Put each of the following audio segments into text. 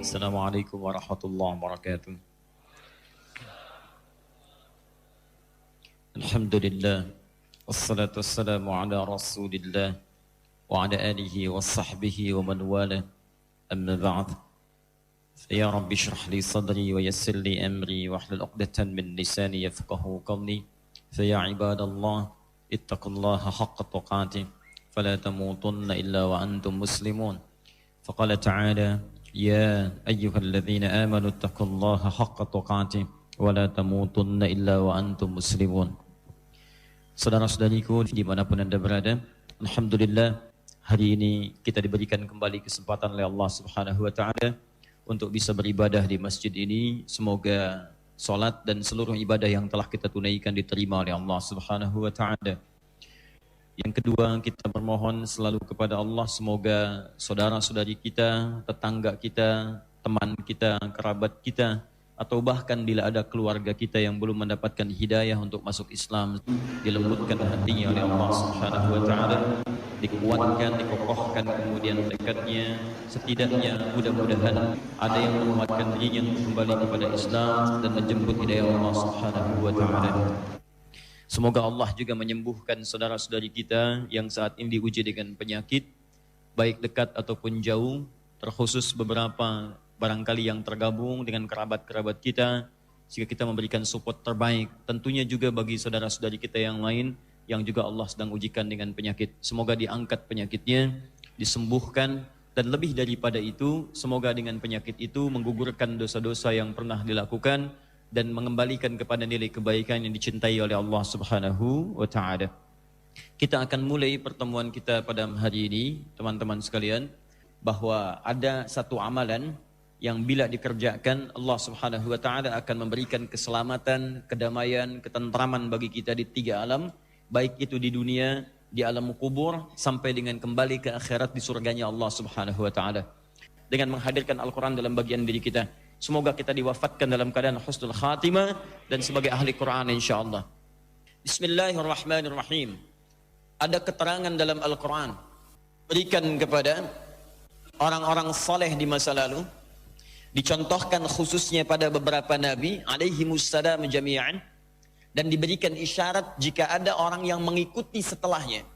Assalamualaikum warahmatullahi wabarakatuh. Alhamdulillah, wassalatu wassalamu ala rasulillah wa ala alihi wa sahbihi wa man wala, amma ba'd. Ya Rabbi shrah li sadri wa yassir li amri wa hlul 'uqdatan min lisani yafqahu qawli. Fa ya ibadallah, ittaqullaha haqqa tuqatih, fala tamutunna illa wa antum muslimun. Faqala ta'ala, ya ayyuhalladzina amanu ittaqullaha haqqa tuqatih wala tamutunna illa wa antum muslimun. Saudara-saudariku dimanapun anda berada, alhamdulillah hari ini kita diberikan kembali kesempatan oleh Allah Subhanahu wa ta'ala untuk bisa beribadah di masjid ini. Semoga solat dan seluruh ibadah yang telah kita tunaikan diterima oleh Allah Subhanahu wa ta'ala. Yang kedua, kita bermohon selalu kepada Allah semoga saudara-saudari kita, tetangga kita, teman kita, kerabat kita, atau bahkan bila ada keluarga kita yang belum mendapatkan hidayah untuk masuk Islam, dilembutkan hatinya oleh Allah Subhanahu wa ta'ala, dikuatkan, dikokohkan kemudian tekadnya. Setidaknya mudah-mudahan ada yang menguatkan dirinya untuk kembali kepada Islam dan menjemput hidayah Allah Subhanahu wa ta'ala. Semoga Allah juga menyembuhkan saudara-saudari kita yang saat ini diuji dengan penyakit, baik dekat ataupun jauh, terkhusus beberapa barangkali yang tergabung dengan kerabat-kerabat kita, sehingga kita memberikan support terbaik. Tentunya juga bagi saudara-saudari kita yang lain yang juga Allah sedang ujikan dengan penyakit. Semoga diangkat penyakitnya, disembuhkan, dan lebih daripada itu, semoga dengan penyakit itu menggugurkan dosa-dosa yang pernah dilakukan dan mengembalikan kepada nilai kebaikan yang dicintai oleh Allah Subhanahu wa ta'ala. Kita akan mulai pertemuan kita pada hari ini, teman-teman sekalian, bahwa ada satu amalan yang bila dikerjakan Allah Subhanahu wa ta'ala akan memberikan keselamatan, kedamaian, ketentraman bagi kita di tiga alam, baik itu di dunia, di alam kubur, sampai dengan kembali ke akhirat di surganya Allah Subhanahu wa ta'ala. Dengan menghadirkan Al-Quran dalam bagian diri kita, semoga kita diwafatkan dalam keadaan husnul khatimah dan sebagai ahli Quran insyaallah. Bismillahirrahmanirrahim. Ada keterangan dalam Al-Quran berikan kepada orang-orang saleh di masa lalu, dicontohkan khususnya pada beberapa nabi alaihimussalam jami'an, dan diberikan isyarat jika ada orang yang mengikuti setelahnya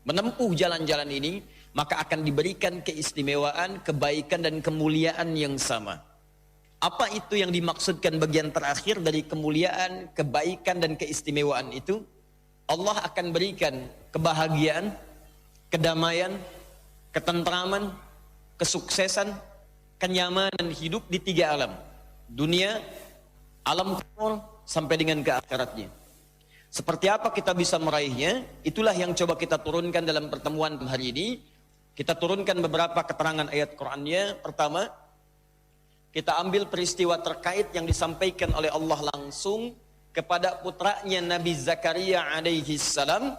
menempuh jalan-jalan ini, maka akan diberikan keistimewaan, kebaikan dan kemuliaan yang sama. Apa itu yang dimaksudkan bagian terakhir dari kemuliaan, kebaikan dan keistimewaan itu? Allah akan berikan kebahagiaan, kedamaian, ketentraman, kesuksesan, kenyamanan hidup di tiga alam. Dunia, alam kubur, sampai dengan ke akhiratnya. Seperti apa kita bisa meraihnya? Itulah yang coba kita turunkan dalam pertemuan hari ini. Kita turunkan beberapa keterangan ayat Qur'annya. Pertama, kita ambil peristiwa terkait yang disampaikan oleh Allah langsung kepada putranya Nabi Zakaria alaihi salam,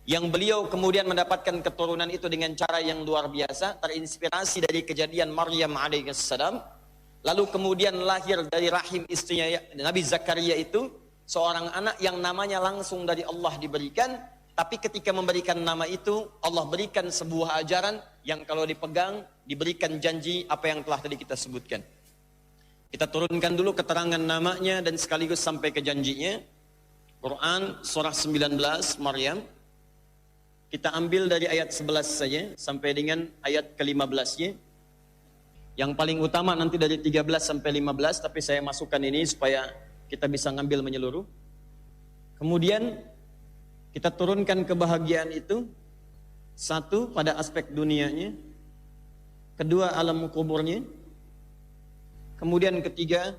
yang beliau kemudian mendapatkan keturunan itu dengan cara yang luar biasa, terinspirasi dari kejadian Maryam alaihi salam. Lalu kemudian lahir dari rahim istrinya Nabi Zakaria itu seorang anak yang namanya langsung dari Allah diberikan, tapi ketika memberikan nama itu Allah berikan sebuah ajaran yang kalau dipegang diberikan janji apa yang telah tadi kita sebutkan. Kita turunkan dulu keterangan namanya dan sekaligus sampai ke janjinya. Quran surah 19 Maryam. Kita ambil dari ayat 11 saja sampai dengan ayat ke-15-nya. Yang paling utama nanti dari 13 sampai 15, tapi saya masukkan ini supaya kita bisa ngambil menyeluruh. Kemudian kita turunkan kebahagiaan itu, satu pada aspek dunianya, kedua alam kuburnya, kemudian ketiga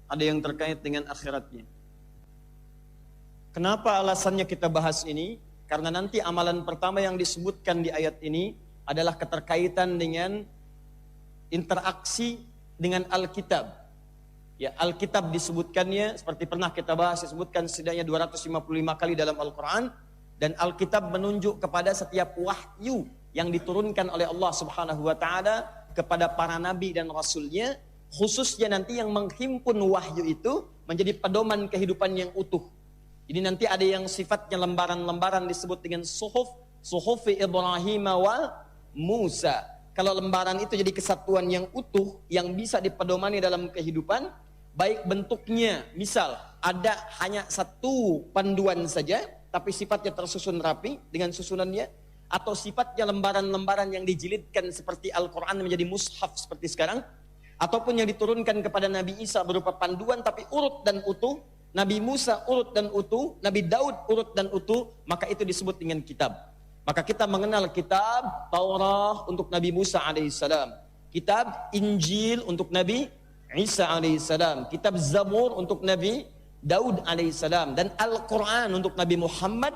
ada yang terkait dengan akhiratnya. Kenapa alasannya kita bahas ini? Karena nanti amalan pertama yang disebutkan di ayat ini adalah keterkaitan dengan interaksi dengan Alkitab. Ya, Alkitab disebutkannya seperti pernah kita bahas, disebutkan setidaknya 255 kali dalam Al-Quran, dan Alkitab menunjuk kepada setiap wahyu yang diturunkan oleh Allah Subhanahu wa ta'ala kepada para nabi dan rasulnya, khususnya nanti yang menghimpun wahyu itu menjadi pedoman kehidupan yang utuh. Jadi nanti ada yang sifatnya lembaran-lembaran disebut dengan suhuf, suhufi Ibrahim wa Musa. kalau lembaran itu jadi kesatuan yang utuh, yang bisa dipedomani dalam kehidupan, baik bentuknya, misal ada hanya satu panduan saja, tapi sifatnya tersusun rapi dengan susunannya, atau sifatnya lembaran-lembaran yang dijilidkan seperti Al-Quran menjadi mushaf seperti sekarang, ataupun yang diturunkan kepada Nabi Isa berupa panduan tapi urut dan utuh, Nabi Musa urut dan utuh, Nabi Daud urut dan utuh, maka itu disebut dengan kitab. Maka kita mengenal kitab Taurat untuk Nabi Musa alaihissalam, kitab Injil untuk Nabi Isa alaihissalam, kitab Zabur untuk Nabi Daud alaihissalam, dan Al-Quran untuk Nabi Muhammad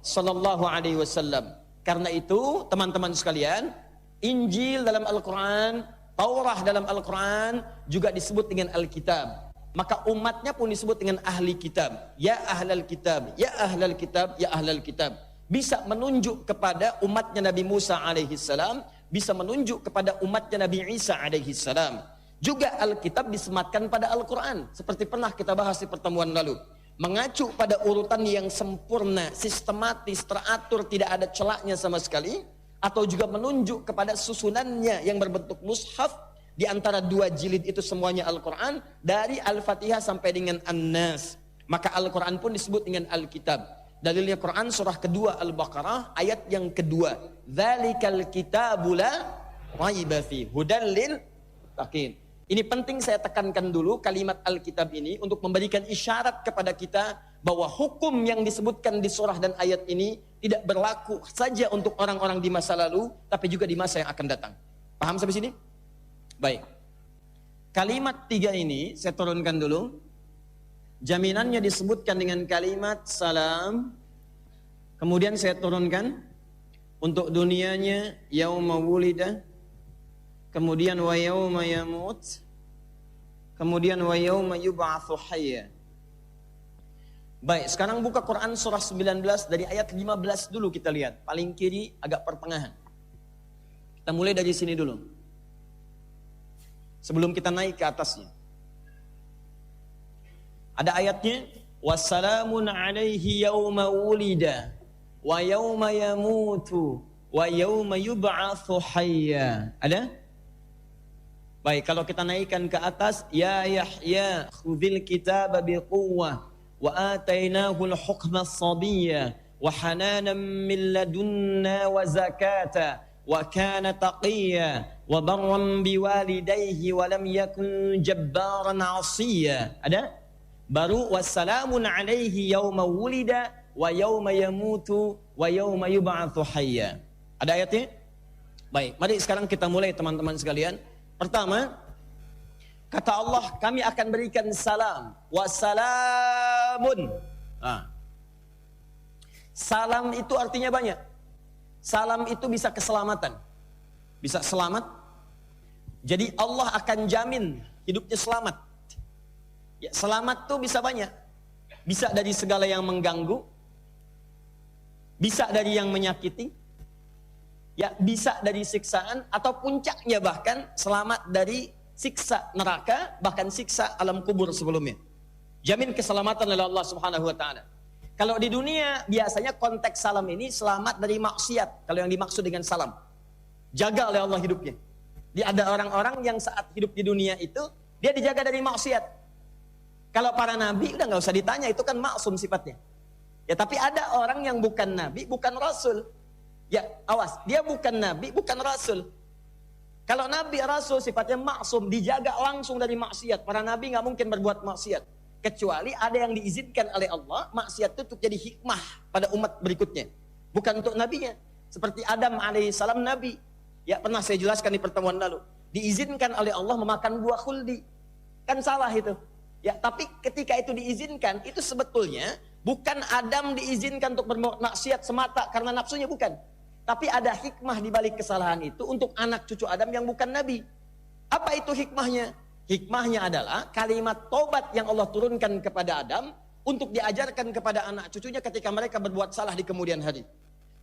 sallallahu alaihi wasallam. Karena itu teman-teman sekalian, Injil dalam Al-Quran, Taurat dalam Al-Quran juga disebut dengan Al-Kitab. Maka umatnya pun disebut dengan ahli kitab. Ya ahlal kitab, ya ahlal kitab, ya ahlal kitab. Bisa menunjuk kepada umatnya Nabi Musa alaihissalam, bisa menunjuk kepada umatnya Nabi Isa alaihissalam. Juga Alkitab disematkan pada Al-Quran, seperti pernah kita bahas di pertemuan lalu. Mengacu pada urutan yang sempurna, sistematis, teratur, tidak ada celaknya sama sekali, atau juga menunjuk kepada susunannya yang berbentuk mushaf, di antara dua jilid itu semuanya Al-Quran, dari Al-Fatihah sampai dengan An-Nas. Maka Al-Quran pun disebut dengan Alkitab. Dalilnya Quran surah kedua Al-Baqarah ayat yang kedua. Dzalikal kitabu la raiba fihi hudal lil muttaqin. Ini penting saya tekankan dulu kalimat Alkitab ini untuk memberikan isyarat kepada kita bahwa hukum yang disebutkan di surah dan ayat ini tidak berlaku saja untuk orang-orang di masa lalu, tapi juga di masa yang akan datang. Paham sampai sini? Baik. Kalimat 3 ini saya turunkan dulu. Jaminannya disebutkan dengan kalimat salam. Kemudian saya turunkan untuk dunianya yauma wulida, kemudian wa yauma yamut, kemudian wa yauma yub'atsu hayya. Baik, sekarang buka Quran surah 19 dari ayat 15 dulu kita lihat. Paling kiri agak pertengahan. Kita mulai dari sini dulu. Sebelum kita naik ke atasnya. Ada ayatnya, wassalamun alaihi yauma wulida wa yauma yamutu wa yauma yub'atsu hayya. Ada? Baik, kalau kita naikkan ke atas, ya Yahya khudzil kitaba biquwwah wa atainahu al-hukma as-sabiyya wa hananan min ladunna wa zakata wa kana taqiyya wa barran biwalidayhi wa lam yakun jabbaran 'asiyya. Ada? Baru wassalamun alaihi yauma wulida wa yauma yamutu wa yauma yub'atsu hayya. Ada ayatnya? Baik, mari sekarang kita mulai teman-teman sekalian. Pertama, kata Allah, kami akan berikan salam. Wassalamun. Salam itu artinya banyak. Salam itu bisa keselamatan. Bisa selamat. Jadi Allah akan jamin hidupnya selamat. Ya, selamat tuh bisa banyak. Bisa dari segala yang mengganggu, bisa dari yang menyakiti, ya bisa dari siksaan, atau puncaknya bahkan selamat dari siksa neraka, bahkan siksa alam kubur sebelumnya. Jamin keselamatan oleh Allah Subhanahu wa taala. Kalau di dunia biasanya konteks salam ini selamat dari maksiat, kalau yang dimaksud dengan salam. Jaga oleh Allah hidupnya. Dia ada orang-orang yang saat hidup di dunia itu dia dijaga dari maksiat. Kalau para nabi udah nggak usah ditanya, itu kan maksum sifatnya. Ya, tapi ada orang yang bukan nabi, bukan rasul. Ya, awas, dia bukan nabi, bukan rasul. Kalau nabi rasul sifatnya maksum, dijaga langsung dari maksiat. Para nabi nggak mungkin berbuat maksiat, kecuali ada yang diizinkan oleh Allah. Maksiat itu untuk jadi hikmah pada umat berikutnya, bukan untuk nabinya. Seperti Adam alaihissalam nabi. Ya, pernah saya jelaskan di pertemuan lalu. Diizinkan oleh Allah memakan buah khuldi. Kan salah itu. Ya, tapi ketika itu diizinkan, itu sebetulnya bukan Adam diizinkan untuk berbuat maksiat semata karena nafsunya, bukan. Tapi ada hikmah di balik kesalahan itu untuk anak cucu Adam yang bukan nabi. Apa itu hikmahnya? Hikmahnya adalah kalimat tobat yang Allah turunkan kepada Adam untuk diajarkan kepada anak cucunya ketika mereka berbuat salah di kemudian hari.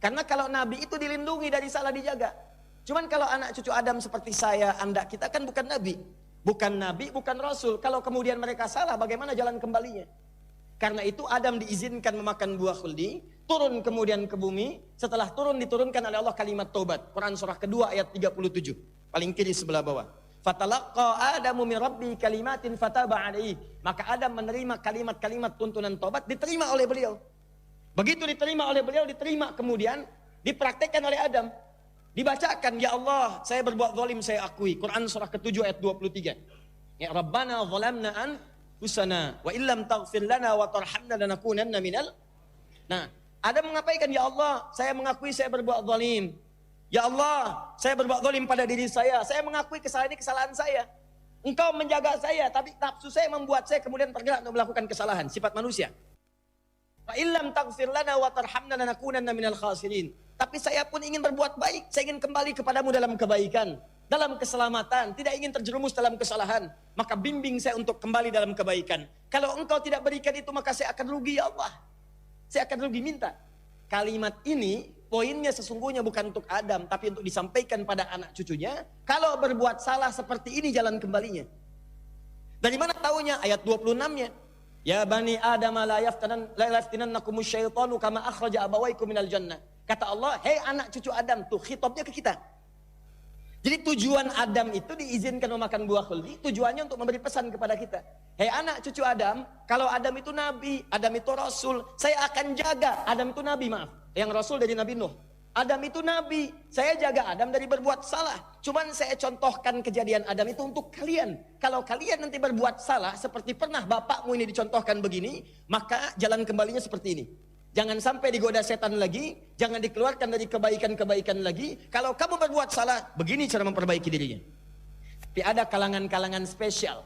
Karena kalau nabi itu dilindungi dari salah, dijaga. Cuman kalau anak cucu Adam seperti saya, Anda, kita kan bukan nabi. Bukan nabi, bukan rasul. Kalau kemudian mereka salah, bagaimana jalan kembalinya? Karena itu Adam diizinkan memakan buah khuldi, turun kemudian ke bumi, setelah turun diturunkan oleh Allah kalimat taubat. Quran surah kedua ayat 37, paling kiri sebelah bawah. Fatalaqqa Adamu min rabbi kalimatin fataba alaihi. Maka Adam menerima kalimat-kalimat tuntunan taubat, diterima oleh beliau. Begitu diterima oleh beliau, diterima kemudian dipraktekkan oleh Adam. Dibacakan, ya Allah, saya berbuat zalim, saya akui. Quran surah ke-7 ayat 23. Ya Rabbana zalamna anfusana wa illam taghfir lana wa tarhamna lanakunanna minal. Nah, Adam mengatakan, ya Allah, saya mengakui saya berbuat zalim. Ya Allah, saya berbuat zalim pada diri saya mengakui kesalahan ini kesalahan saya. Engkau menjaga saya, tapi nafsu saya membuat saya kemudian tergerak untuk melakukan kesalahan, sifat manusia. Wa illam taghfir lana wa tarhamna lanakunanna minal khasirin. Tapi saya pun ingin berbuat baik, saya ingin kembali kepadamu dalam kebaikan, dalam keselamatan, tidak ingin terjerumus dalam kesalahan. Maka bimbing saya untuk kembali dalam kebaikan. Kalau engkau tidak berikan itu, maka saya akan rugi, ya Allah. Saya akan rugi, minta. Kalimat ini poinnya sesungguhnya bukan untuk Adam, tapi untuk disampaikan pada anak cucunya. Kalau berbuat salah seperti ini jalan kembalinya. Dari mana taunya? Ayat 26-nya. Ya bani Adam la yaftinannakumus syaitanu kama akhraja abawaykum minal jannah. Kata Allah, hei anak cucu Adam, tuh khitabnya ke kita. Jadi tujuan Adam itu diizinkan memakan buah khuldi, tujuannya untuk memberi pesan kepada kita. Hei anak cucu Adam, kalau Adam itu nabi, Adam itu rasul, saya akan jaga. Adam itu nabi, maaf. Yang rasul dari Nabi Nuh. Adam itu nabi, saya jaga Adam dari berbuat salah. Cuman saya contohkan kejadian Adam itu untuk kalian. Kalau kalian nanti berbuat salah, seperti pernah bapakmu ini dicontohkan begini, maka jalan kembalinya seperti ini. Jangan sampai digoda setan lagi, jangan dikeluarkan dari kebaikan-kebaikan lagi. Kalau kamu berbuat salah, begini cara memperbaiki dirinya. Tapi ada kalangan-kalangan spesial.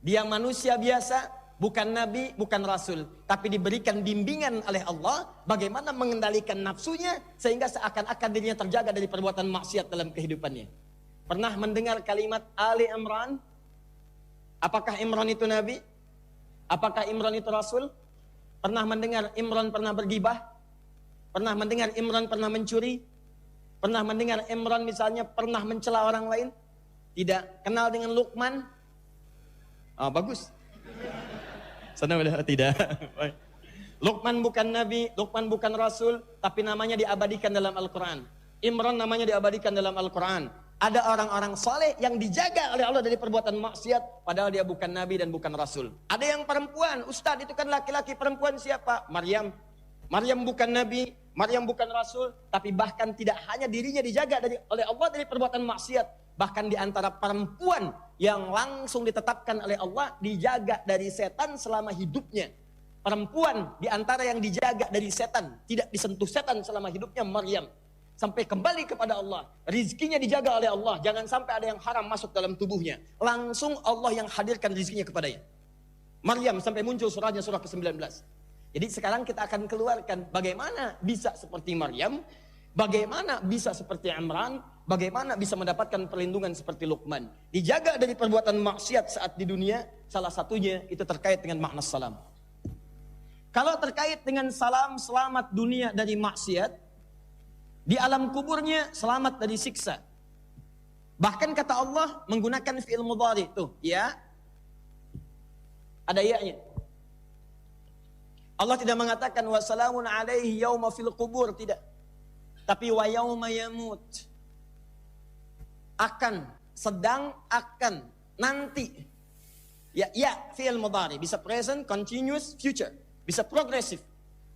Dia manusia biasa, bukan nabi, bukan rasul, tapi diberikan bimbingan oleh Allah bagaimana mengendalikan nafsunya sehingga seakan-akan dirinya terjaga dari perbuatan maksiat dalam kehidupannya. Pernah mendengar kalimat Ali Imran? Apakah Imran itu nabi? Apakah Imran itu rasul? Pernah mendengar Imran pernah bergibah? Pernah mendengar Imran pernah mencuri? Pernah mendengar Imran misalnya pernah mencela orang lain? Tidak. Kenal dengan Luqman? Oh, bagus. Sana udah tidak. Luqman bukan nabi, Luqman bukan rasul, tapi namanya diabadikan dalam Al-Quran. Imran namanya diabadikan dalam Al-Quran. Ada orang-orang saleh yang dijaga oleh Allah dari perbuatan maksiat, padahal dia bukan nabi dan bukan rasul. Ada yang perempuan, Ustadz itu kan laki-laki, perempuan siapa? Maryam. Maryam bukan nabi, Maryam bukan rasul, tapi bahkan tidak hanya dirinya dijaga oleh Allah dari perbuatan maksiat, bahkan di antara perempuan yang langsung ditetapkan oleh Allah dijaga dari setan selama hidupnya. Perempuan di antara yang dijaga dari setan, tidak disentuh setan selama hidupnya Maryam. Sampai kembali kepada Allah, rizkinya dijaga oleh Allah, jangan sampai ada yang haram masuk dalam tubuhnya. Langsung Allah yang hadirkan rizkinya kepadanya. Maryam sampai muncul surahnya, surah ke-19. Jadi sekarang kita akan keluarkan bagaimana bisa seperti Maryam, bagaimana bisa seperti Imran, bagaimana bisa mendapatkan perlindungan seperti Luqman. Dijaga dari perbuatan maksiat saat di dunia, salah satunya itu terkait dengan makna salam. Kalau terkait dengan salam, selamat dunia dari maksiat, di alam kuburnya selamat dari siksa. Bahkan kata Allah menggunakan fi'il mudhari tuh, ya. Ada ya-nya. Allah tidak mengatakan wassalamun alaihi yauma fil qubur, tidak. Tapi wa yauma yamut. Akan, sedang, akan, nanti. Ya, fi'il mudhari bisa present, continuous, future, bisa progressive.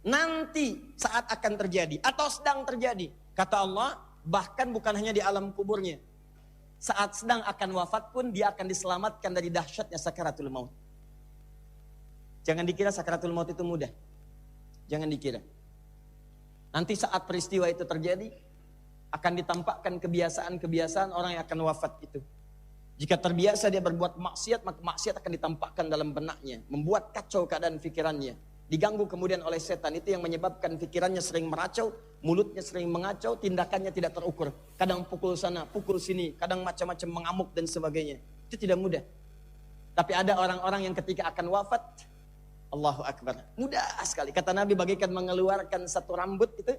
Nanti saat akan terjadi atau sedang terjadi. Kata Allah, bahkan bukan hanya di alam kuburnya. Saat sedang akan wafat pun dia akan diselamatkan dari dahsyatnya sakaratul maut. Jangan dikira sakaratul maut itu mudah. Jangan dikira. Nanti saat peristiwa itu terjadi, akan ditampakkan kebiasaan-kebiasaan orang yang akan wafat itu. Jika terbiasa dia berbuat maksiat, maka maksiat akan ditampakkan dalam benaknya, membuat kacau keadaan pikirannya. Diganggu kemudian oleh setan, itu yang menyebabkan pikirannya sering meracau, mulutnya sering mengacau, tindakannya tidak terukur. Kadang pukul sana, pukul sini, kadang macam-macam mengamuk dan sebagainya. Itu tidak mudah. Tapi ada orang-orang yang ketika akan wafat, Allahu Akbar, mudah sekali. Kata Nabi bagaikan mengeluarkan satu rambut itu,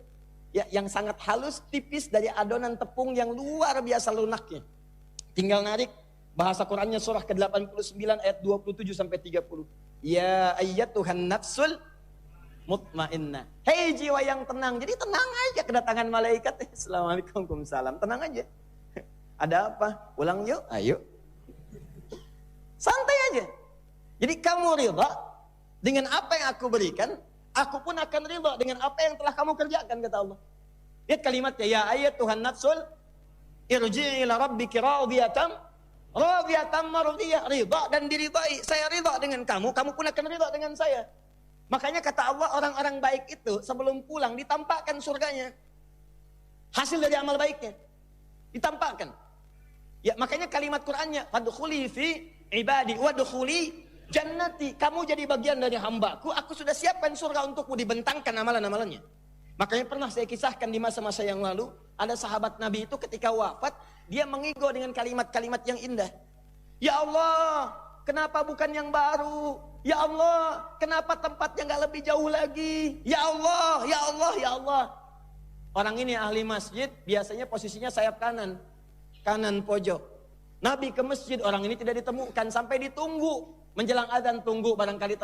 ya, yang sangat halus, tipis dari adonan tepung yang luar biasa lunaknya. Tinggal narik, bahasa Qurannya surah ke-89 ayat 27 sampai 30. Ya ayyatuhan nafsul mutmainnah. Hei jiwa yang tenang. Jadi tenang aja kedatangan malaikat. Assalamualaikum, waalaikumsalam. Tenang aja. Ada apa? Pulang yuk. Ayo. Santai aja. Jadi kamu ridha dengan apa yang aku berikan, aku pun akan ridha dengan apa yang telah kamu kerjakan, kata Allah. Lihat kalimatnya, ya ayyatuhan nafsul irji'i ila rabbiki radiyatan mardiyah, ridha dan diridai. Saya ridha dengan kamu, kamu pun akan ridha dengan saya. Makanya kata Allah, orang-orang baik itu sebelum pulang ditampakkan surganya. Hasil dari amal baiknya ditampakkan. Ya, makanya kalimat Qur'annya, fadkhuli fi ibadi wadkhuli jannati. Kamu jadi bagian dari hambaku, aku sudah siapkan surga untukmu, dibentangkan amalan-amalannya. Makanya pernah saya kisahkan di masa-masa yang lalu, ada sahabat Nabi itu ketika wafat, dia mengigo dengan kalimat-kalimat yang indah. Ya Allah, kenapa bukan yang baru? Ya Allah, kenapa tempatnya nggak lebih jauh lagi? Ya Allah, ya Allah, ya Allah. Orang ini ahli masjid, biasanya posisinya sayap kanan pojok. Nabi ke masjid, orang ini tidak ditemukan sampai ditunggu. Menjelang adzan tunggu, barangkali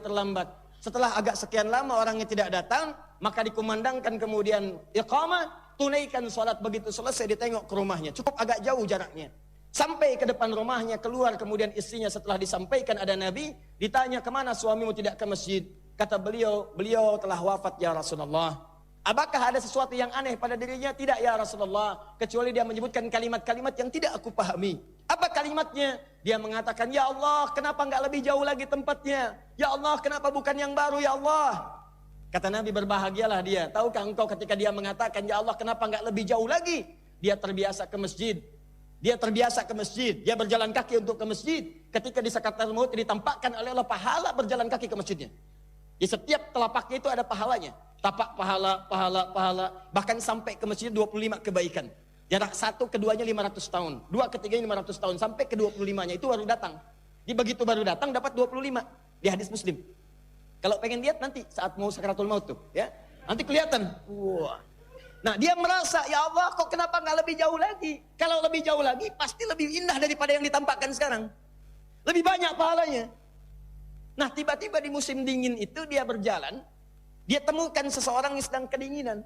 terlambat. Setelah agak sekian lama orangnya tidak datang, maka dikumandangkan kemudian iqamah, tunaikan salat. Begitu selesai ditengok ke rumahnya, cukup agak jauh jaraknya. Sampai ke depan rumahnya, keluar kemudian istrinya setelah disampaikan ada Nabi, ditanya kemana suamimu tidak ke masjid. Kata beliau telah wafat ya Rasulullah. Apakah ada sesuatu yang aneh pada dirinya? Tidak ya Rasulullah, kecuali dia menyebutkan kalimat-kalimat yang tidak aku pahami. Apa kalimatnya? Dia mengatakan, ya Allah, kenapa nggak lebih jauh lagi tempatnya? Ya Allah, kenapa bukan yang baru ya Allah? Kata Nabi, berbahagialah dia. Tahukah engkau ketika dia mengatakan, ya Allah, kenapa nggak lebih jauh lagi? Dia terbiasa ke masjid. Dia berjalan kaki untuk ke masjid. Ketika di sakaratul maut ditampakkan oleh Allah pahala berjalan kaki ke masjidnya. Di setiap telapaknya itu ada pahalanya. Tapak pahala. Bahkan sampai ke masjid 25 kebaikan. Jarak satu keduanya 500 tahun. Dua ketiganya 500 tahun. Sampai ke 25-nya itu baru datang. Di begitu baru datang dapat 25. Di hadis Muslim. Kalau pengen lihat nanti saat mau sakaratul maut tuh. Ya, nanti kelihatan. Wah. Nah dia merasa, ya Allah kok kenapa nggak lebih jauh lagi? Kalau lebih jauh lagi pasti lebih indah daripada yang ditampakkan sekarang. Lebih banyak pahalanya. Nah tiba-tiba di musim dingin itu dia berjalan, dia temukan seseorang yang sedang kedinginan.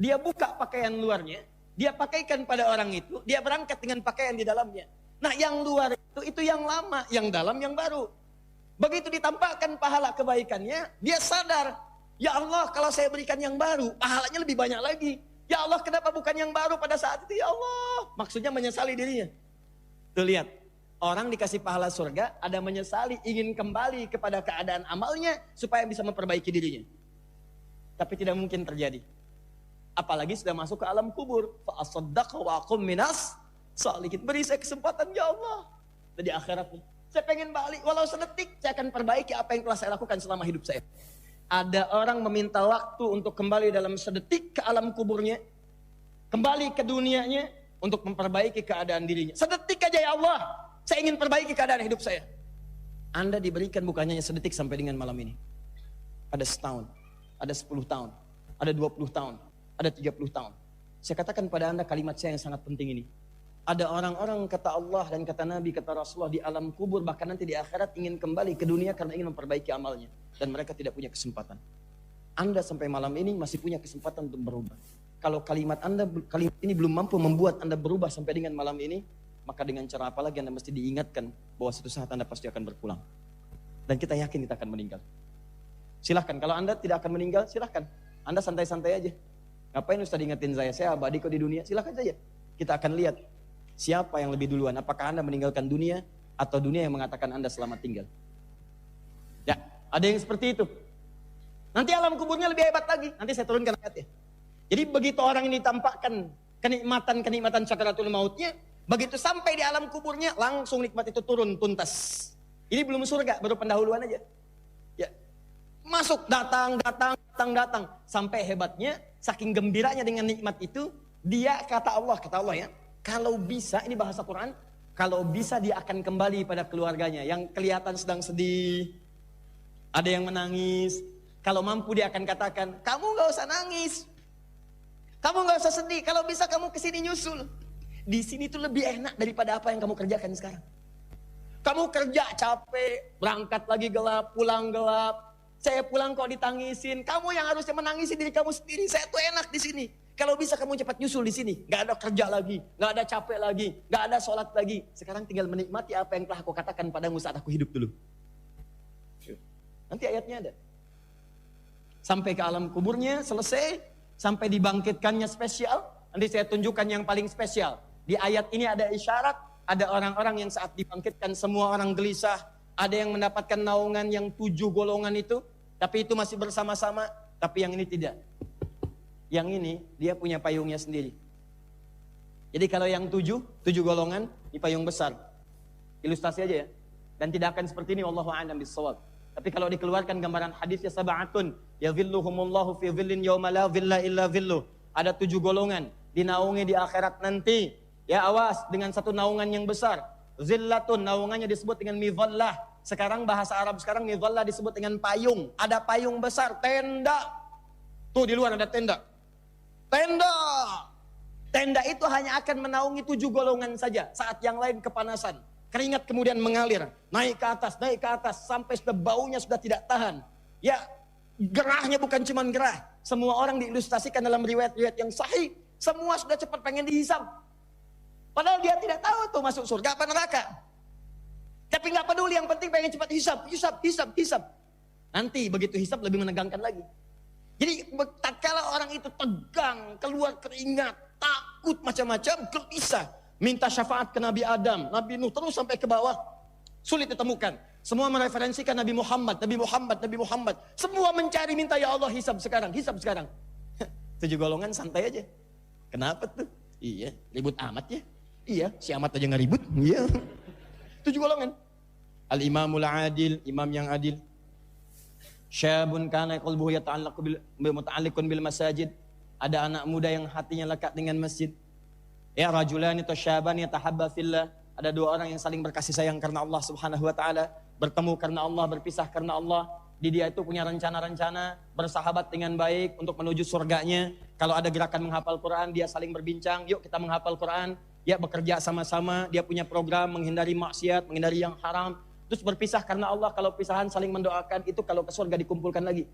Dia buka pakaian luarnya, dia pakaikan pada orang itu, dia berangkat dengan pakaian di dalamnya. Nah yang luar itu yang lama, yang dalam yang baru. Begitu ditampakkan pahala kebaikannya, dia sadar, ya Allah kalau saya berikan yang baru, pahalanya lebih banyak lagi. Ya Allah kenapa bukan yang baru pada saat itu ya Allah. Maksudnya menyesali dirinya. Tuh lihat. Orang dikasih pahala surga, ada menyesali, ingin kembali kepada keadaan amalnya supaya bisa memperbaiki dirinya. Tapi tidak mungkin terjadi. Apalagi sudah masuk ke alam kubur. Fa asaddaqa wa aqum minas shalihin. Beri saya kesempatan ya Allah. Di akhirat nih. Saya pengen balik, walau sedetik saya akan perbaiki apa yang telah saya lakukan selama hidup saya. Ada orang meminta waktu untuk kembali dalam sedetik ke alam kuburnya, kembali ke dunianya untuk memperbaiki keadaan dirinya. Sedetik aja ya Allah, saya ingin perbaiki keadaan hidup saya. Anda diberikan bukan hanya sedetik sampai dengan malam ini. Ada setahun, ada 10 tahun, ada 20 tahun, ada 30 tahun. Saya katakan pada Anda kalimat saya yang sangat penting ini. Ada orang-orang kata Allah dan kata Nabi, kata Rasulullah di alam kubur, bahkan nanti di akhirat ingin kembali ke dunia karena ingin memperbaiki amalnya. Dan mereka tidak punya kesempatan. Anda sampai malam ini masih punya kesempatan untuk berubah. Kalau kalimat ini belum mampu membuat Anda berubah sampai dengan malam ini, maka dengan cara apa lagi Anda mesti diingatkan bahwa suatu saat Anda pasti akan berpulang. Dan kita yakin kita akan meninggal. Silahkan, kalau Anda tidak akan meninggal, silahkan. Anda santai-santai aja. Ngapain Ustaz ingetin saya abadi kok di dunia? Silahkan saja. Kita akan lihat siapa yang lebih duluan. Apakah Anda meninggalkan dunia atau dunia yang mengatakan Anda selamat tinggal. Ya, ada yang seperti itu. Nanti alam kuburnya lebih hebat lagi. Nanti saya turunkan ayatnya. Jadi begitu orang ini tampakkan kenikmatan sakaratul mautnya, begitu sampai di alam kuburnya langsung nikmat itu turun tuntas. Ini belum surga, baru pendahuluan aja. Ya. Masuk datang sampai hebatnya, saking gembiranya dengan nikmat itu, dia kata Allah ya, kalau bisa, ini bahasa Quran, kalau bisa dia akan kembali pada keluarganya yang kelihatan sedang sedih. Ada yang menangis. Kalau mampu dia akan katakan, kamu gak usah nangis. Kamu gak usah sedih. Kalau bisa kamu kesini nyusul. Di sini tuh lebih enak daripada apa yang kamu kerjakan sekarang. Kamu kerja capek, berangkat lagi gelap, pulang gelap. Saya pulang kok ditangisin. Kamu yang harusnya menangisi diri kamu sendiri. Saya tuh enak di sini. Kalau bisa kamu cepat nyusul di sini. Gak ada kerja lagi, gak ada capek lagi, gak ada sholat lagi. Sekarang tinggal menikmati apa yang telah aku katakan padamu saat aku hidup dulu. Nanti ayatnya ada. Sampai ke alam kuburnya selesai, sampai dibangkitkannya spesial. Nanti saya tunjukkan yang paling spesial. Di ayat ini ada isyarat, ada orang-orang yang saat dibangkitkan semua orang gelisah. Ada yang mendapatkan naungan yang 7 golongan itu, tapi itu masih bersama-sama, tapi yang ini tidak. Yang ini dia punya payungnya sendiri. Jadi kalau yang 7 golongan di payung besar. Ilustrasi aja ya. Dan tidak akan seperti ini, wallahu a'lam bissawab. Tapi kalau dikeluarkan gambaran hadisnya sab'atun yadhilluhumullahu fi dhillin yauma la dhilla illa dhilluh. Ada 7 golongan dinaungi di akhirat nanti. Ya awas dengan satu naungan yang besar. Zillatun naungannya disebut dengan midhallah. Sekarang bahasa Arab sekarang midhallah disebut dengan payung. Ada payung besar, tenda. Tuh di luar ada tenda. Tenda. Tenda itu hanya akan menaungi 7 golongan saja. Saat yang lain kepanasan. Keringat kemudian mengalir. Naik ke atas. Sampai sudah baunya sudah tidak tahan. Ya, gerahnya bukan cuma gerah. Semua orang diilustrasikan dalam riwayat-riwayat yang sahih. Semua sudah cepat pengen dihisab. Padahal dia tidak tahu tuh masuk surga apa neraka. Tapi nggak peduli, yang penting pengen cepat hisab. Nanti begitu hisab lebih menegangkan lagi. Jadi tatkala orang itu tegang, keluar keringat, takut macam-macam, gelisah, minta syafaat ke Nabi Adam, Nabi Nuh terus sampai ke bawah, sulit ditemukan. Semua mereferensikan Nabi Muhammad. Semua mencari minta ya Allah hisab sekarang. 7 golongan santai aja. Kenapa tuh? Iya, ribut amat ya. Iya, si amat aja nggak ribut. Iya. 7 golongan. Al-imamul adil, imam yang adil. Syabun kana qalbuhu muta'alliqun bil masajid. Ada anak muda yang hatinya lekat dengan masjid. Ya rajulani tasyaban yatahabba fillah. Ada 2 orang yang saling berkasih sayang karena Allah Subhanahu wa taala, bertemu karena Allah, berpisah karena Allah. Di dia itu punya rencana-rencana, bersahabat dengan baik untuk menuju surganya. Kalau ada gerakan menghafal Quran, dia saling berbincang, yuk kita menghafal Quran. Ya bekerja sama-sama, dia punya program menghindari maksiat, menghindari yang haram. Terus berpisah karena Allah, kalau pisahan saling mendoakan, itu kalau ke surga dikumpulkan lagi.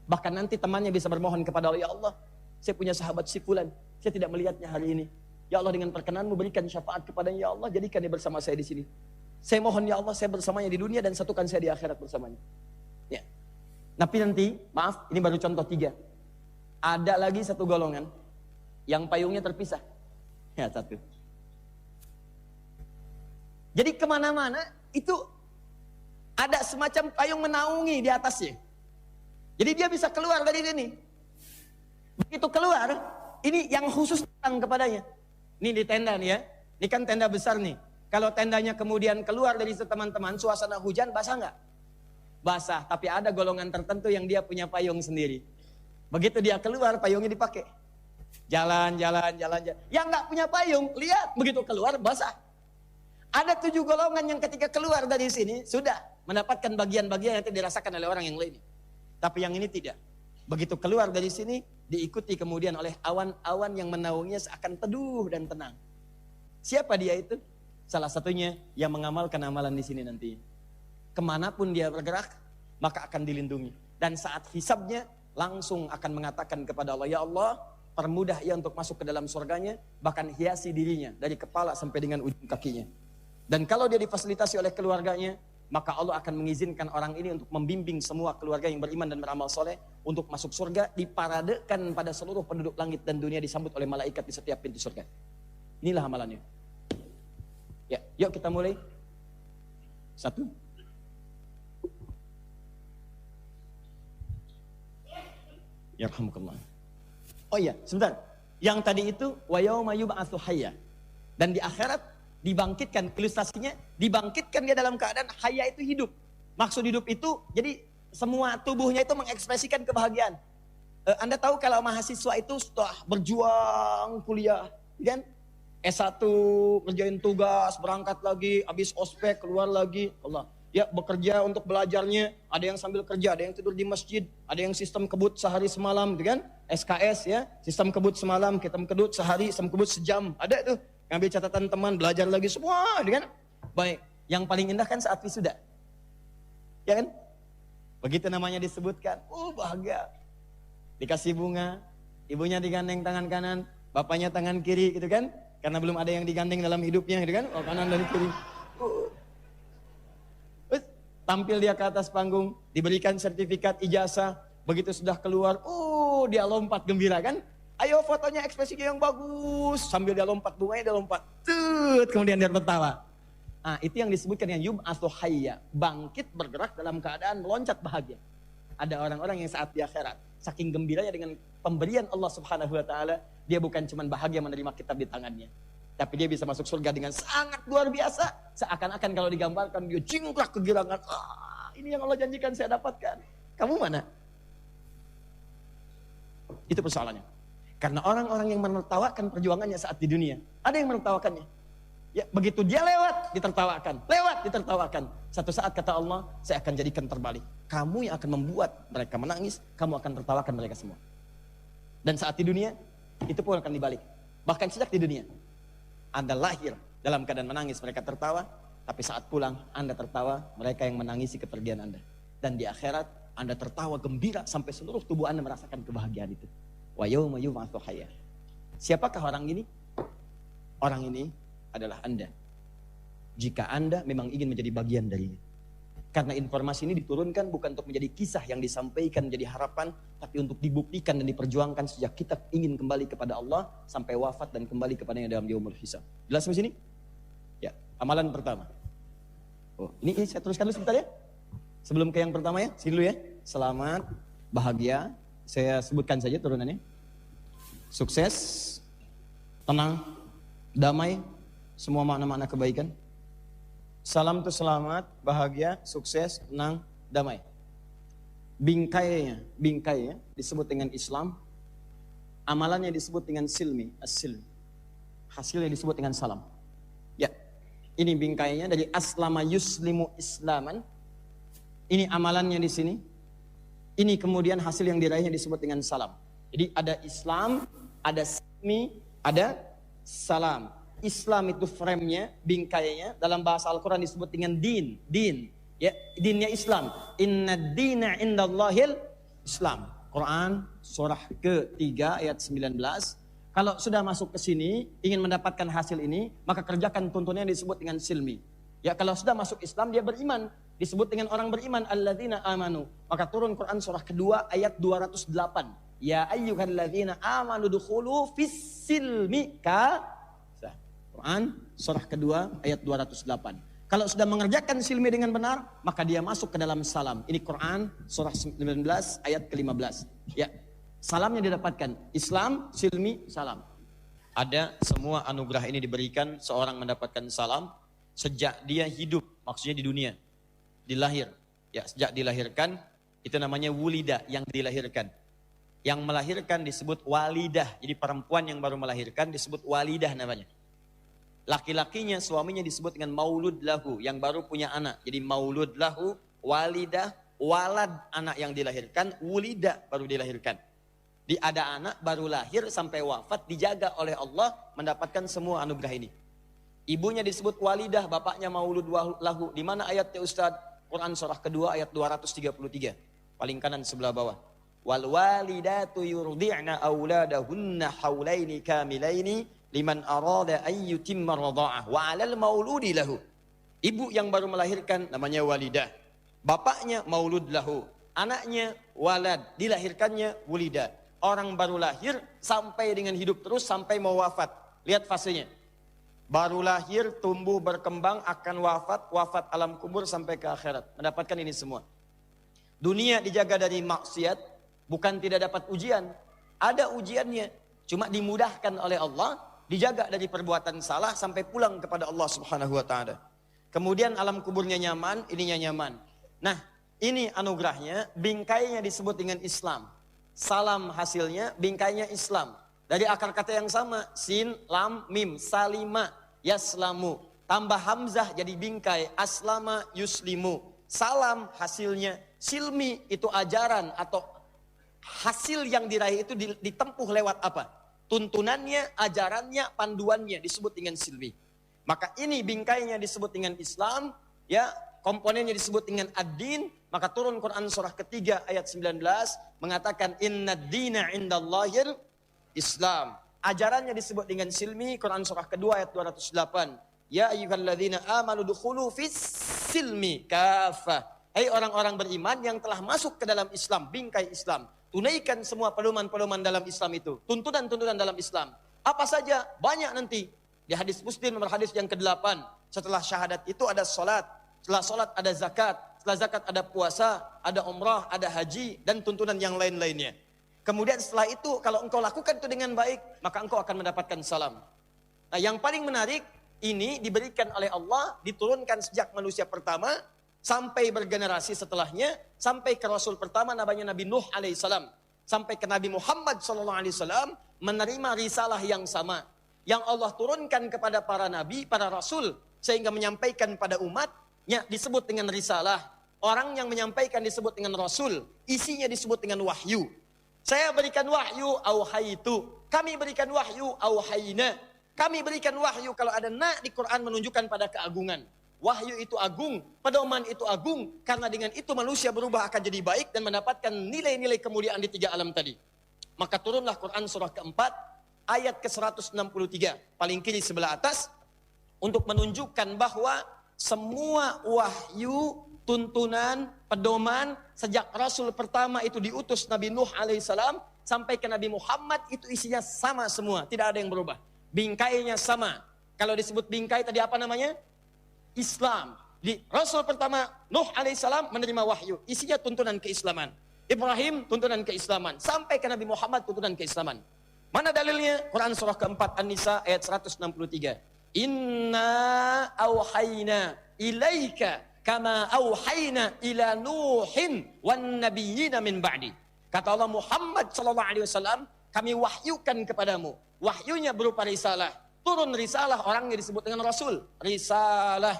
Bahkan nanti temannya bisa bermohon kepada Allah, ya Allah, saya punya sahabat si fulan, saya tidak melihatnya hari ini. Ya Allah, dengan perkenanmu berikan syafaat kepadanya, ya Allah, jadikan dia bersama saya di sini. Saya mohon ya Allah, saya bersamanya di dunia dan satukan saya di akhirat bersamanya. Ya. Tapi nanti, maaf, ini baru contoh 3. Ada lagi 1 golongan yang payungnya terpisah. Ya, 1. Jadi kemana-mana itu ada semacam payung menaungi di atasnya. Jadi dia bisa keluar dari sini. Begitu keluar, ini yang khusus datang kepadanya. Ini di tenda nih ya. Ini kan tenda besar nih. Kalau tendanya kemudian keluar dari teman-teman, suasana hujan, basah nggak? Basah, tapi ada golongan tertentu yang dia punya payung sendiri. Begitu dia keluar, payungnya dipakai. Jalan. Yang nggak punya payung, lihat, begitu keluar, basah. Ada 7 golongan yang ketika keluar dari sini, sudah mendapatkan bagian-bagian yang tidak dirasakan oleh orang yang lain. Tapi yang ini tidak. Begitu keluar dari sini, diikuti kemudian oleh awan-awan yang menaunginya seakan teduh dan tenang. Siapa dia itu? Salah satunya yang mengamalkan amalan di sini nanti. Kemanapun dia bergerak, maka akan dilindungi. Dan saat hisabnya, langsung akan mengatakan kepada Allah, ya Allah, permudah ia untuk masuk ke dalam surganya, bahkan hiasi dirinya dari kepala sampai dengan ujung kakinya. Dan kalau dia difasilitasi oleh keluarganya, maka Allah akan mengizinkan orang ini untuk membimbing semua keluarga yang beriman dan beramal soleh untuk masuk surga, diparadekan pada seluruh penduduk langit dan dunia, disambut oleh malaikat di setiap pintu surga. Inilah amalannya. Ya, yuk kita mulai. 1. Yarhamukallah. Oh iya, sebentar. Yang tadi itu wa yauma yub'atsu hayya. Dan di akhirat dibangkitkan, ilustrasinya dibangkitkan dia dalam keadaan hayya itu hidup. Maksud hidup itu, jadi semua tubuhnya itu mengekspresikan kebahagiaan. Anda tahu kalau mahasiswa itu setelah berjuang kuliah, kan? S1, kerjain tugas, berangkat lagi, habis ospek, keluar lagi, Allah. Ya bekerja untuk belajarnya, ada yang sambil kerja, ada yang tidur di masjid, ada yang sistem kebut sehari semalam, kan? SKS ya, sistem kebut semalam, kita kebut sehari, sistem kebut sejam, ada tuh. Ambil catatan teman, belajar lagi semua, kan? Baik. Yang paling indah kan saat wisuda. Ya kan? Begitu namanya disebutkan, bahagia. Dikasih bunga, ibunya digandeng tangan kanan, bapaknya tangan kiri gitu kan. Karena belum ada yang digandeng dalam hidupnya gitu kan, kanan dan kiri. Terus tampil dia ke atas panggung, diberikan sertifikat ijazah, begitu sudah keluar, dia lompat gembira kan. Ayo fotonya ekspresinya yang bagus, sambil dia lompat, bunganya dia lompat. Kemudian dia tertawa. Nah, itu yang disebutkan yang yub'atsu hayya, bangkit bergerak dalam keadaan meloncat bahagia. Ada orang-orang yang saat di akhirat, saking gembiranya dengan pemberian Allah Subhanahu wa taala, dia bukan cuma bahagia menerima kitab di tangannya, tapi dia bisa masuk surga dengan sangat luar biasa. Seakan-akan kalau digambarkan dia jingkrak kegirangan, ini yang Allah janjikan saya dapatkan. Kamu mana? Itu persoalannya. Karena orang-orang yang menertawakan perjuangannya saat di dunia, ada yang menertawakannya. Ya, begitu dia lewat, ditertawakan. Satu saat kata Allah, saya akan jadikan terbalik. Kamu yang akan membuat mereka menangis, kamu akan tertawakan mereka semua. Dan saat di dunia, itu pun akan dibalik. Bahkan sejak di dunia, Anda lahir dalam keadaan menangis, mereka tertawa. Tapi saat pulang, Anda tertawa, mereka yang menangisi kepergian Anda. Dan di akhirat, Anda tertawa gembira sampai seluruh tubuh Anda merasakan kebahagiaan itu. Wa yauma yub'atsu hayya. Siapakah orang ini? Orang ini adalah Anda. Jika Anda memang ingin menjadi bagian darinya. Karena informasi ini diturunkan bukan untuk menjadi kisah yang disampaikan menjadi harapan, tapi untuk dibuktikan dan diperjuangkan sejak kita ingin kembali kepada Allah sampai wafat dan kembali kepadanya dalam yaumul hisab. Jelas di sini? Ya, amalan pertama. Ini saya teruskan dulu sebentar ya. Sebelum ke yang pertama ya, sini dulu ya. Selamat, bahagia, saya sebutkan saja turunannya. Sukses, tenang, damai, semua makna-makna kebaikan. Salam itu selamat, bahagia, sukses, tenang, damai. Bingkainya disebut dengan Islam. Amalannya disebut dengan silmi, as-silm. Hasilnya disebut dengan salam. Ya, ini bingkainya dari aslama yuslimu islaman. Ini amalannya di sini. Ini kemudian hasil yang diraihnya disebut dengan salam. Jadi ada Islam, ada silmi, ada salam. Islam itu frame-nya, bingkainya dalam bahasa Al-Quran disebut dengan din. Ya, dinnya Islam. Inna dina indallahil Islam. Quran surah ke-3 ayat 19. Kalau sudah masuk ke sini, ingin mendapatkan hasil ini, maka kerjakan tuntunannya disebut dengan silmi. Ya, kalau sudah masuk Islam, dia beriman. Disebut dengan orang beriman, alladzina amanu. Maka turun Quran surah kedua ayat 208. Ya ayyuhalladzina amanu dukhulu fis-silmi Quran surah kedua ayat 208. Kalau sudah mengerjakan silmi dengan benar, maka dia masuk ke dalam salam. Ini Quran surah 19 ayat ke-15. Ya, salamnya didapatkan. Islam, silmi, salam. Ada semua anugerah ini diberikan seorang mendapatkan salam sejak dia hidup, maksudnya di dunia. Dilahir. Ya, sejak dilahirkan itu namanya wulida, yang dilahirkan. Yang melahirkan disebut walidah. Jadi perempuan yang baru melahirkan disebut walidah namanya. Laki-lakinya, suaminya disebut dengan maulud lahu, yang baru punya anak. Jadi maulud lahu, walidah, walad, anak yang dilahirkan, wulida, baru dilahirkan. Di ada anak baru lahir sampai wafat, dijaga oleh Allah, mendapatkan semua anugerah ini. Ibunya disebut walidah, bapaknya maulud lahu. Di mana ayatnya Ustaz? Quran surah kedua ayat 233. Paling kanan sebelah bawah. Wal walidatu yurdi'na auladahunna haulaini kamilaini liman arada an yutimma radha'ah wa 'alal mauludi lahu. Ibu yang baru melahirkan namanya walidah. Bapaknya maulud lahu. Anaknya walad, dilahirkannya wulida. Orang baru lahir sampai dengan hidup terus sampai mau wafat. Lihat fasenya. Baru lahir, tumbuh, berkembang, akan wafat alam kubur sampai ke akhirat. Mendapatkan ini semua. Dunia dijaga dari maksiat, bukan tidak dapat ujian. Ada ujiannya, cuma dimudahkan oleh Allah, dijaga dari perbuatan salah sampai pulang kepada Allah Subhanahu wa taala. Kemudian alam kuburnya nyaman, ininya nyaman. Nah, ini anugerahnya, bingkainya disebut dengan Islam. Salam hasilnya, bingkainya Islam. Dari akar kata yang sama, sin, lam, mim, salima, yaslamu. Tambah hamzah jadi bingkai, aslama, yuslimu. Salam hasilnya, silmi itu ajaran atau hasil yang diraih itu ditempuh lewat apa? Tuntunannya, ajarannya, panduannya disebut dengan silmi. Maka ini bingkainya disebut dengan Islam, ya, komponennya disebut dengan ad-din. Maka turun Quran surah ketiga ayat 19 mengatakan innad dina indallahil Islam. Ajarannya disebut dengan silmi, Quran surah kedua ayat 208. Ya ayyuhalladzina amanu dukhulu fis silmi kafah. Hai orang-orang beriman yang telah masuk ke dalam Islam, bingkai Islam. Tunaikan semua pedoman-pedoman dalam Islam itu. Tuntunan-tuntunan dalam Islam. Apa saja? Banyak nanti. Di hadis Muslim nomor hadis yang ke-8. Setelah syahadat itu ada salat. Setelah salat ada zakat. Setelah zakat ada puasa, ada umrah, ada haji, dan tuntunan yang lain-lainnya. Kemudian setelah itu, kalau engkau lakukan itu dengan baik, maka engkau akan mendapatkan salam. Nah, yang paling menarik, ini diberikan oleh Allah, diturunkan sejak manusia pertama, sampai bergenerasi setelahnya, sampai ke Rasul pertama namanya Nabi Nuh alaihissalam, sampai ke Nabi Muhammad sallallahu alaihi wasallam, menerima risalah yang sama, yang Allah turunkan kepada para nabi, para rasul, sehingga menyampaikan pada umatnya disebut dengan risalah. Orang yang menyampaikan disebut dengan rasul, isinya disebut dengan wahyu. Saya berikan wahyu, auhaitu. Kami berikan wahyu, auhaina. Kami berikan wahyu, kalau ada na di Quran menunjukkan pada keagungan. Wahyu itu agung, pedoman itu agung, karena dengan itu manusia berubah akan jadi baik dan mendapatkan nilai-nilai kemuliaan di 3 alam tadi. Maka turunlah Quran surah keempat, ayat ke-163, paling kiri sebelah atas, untuk menunjukkan bahwa semua wahyu, tuntunan, pedoman, sejak Rasul pertama itu diutus Nabi Nuh alaihissalam, sampai ke Nabi Muhammad itu isinya sama semua, tidak ada yang berubah. Bingkainya sama. Kalau disebut bingkai tadi apa namanya? Islam. Di Rasul pertama Nuh alaihissalam menerima wahyu, isinya tuntunan keislaman. Ibrahim tuntunan keislaman, sampai ke Nabi Muhammad tuntunan keislaman. Mana dalilnya? Quran surah keempat An-Nisa ayat 163. Inna auhayna ilaika kama auhayna ila Nuhin wan nabiyina min ba'di. Kata Allah, Muhammad sallallahu alaihi wasallam, kami wahyukan kepadamu. Wahyunya berupa risalah. Turun risalah, orangnya disebut dengan rasul. Risalah.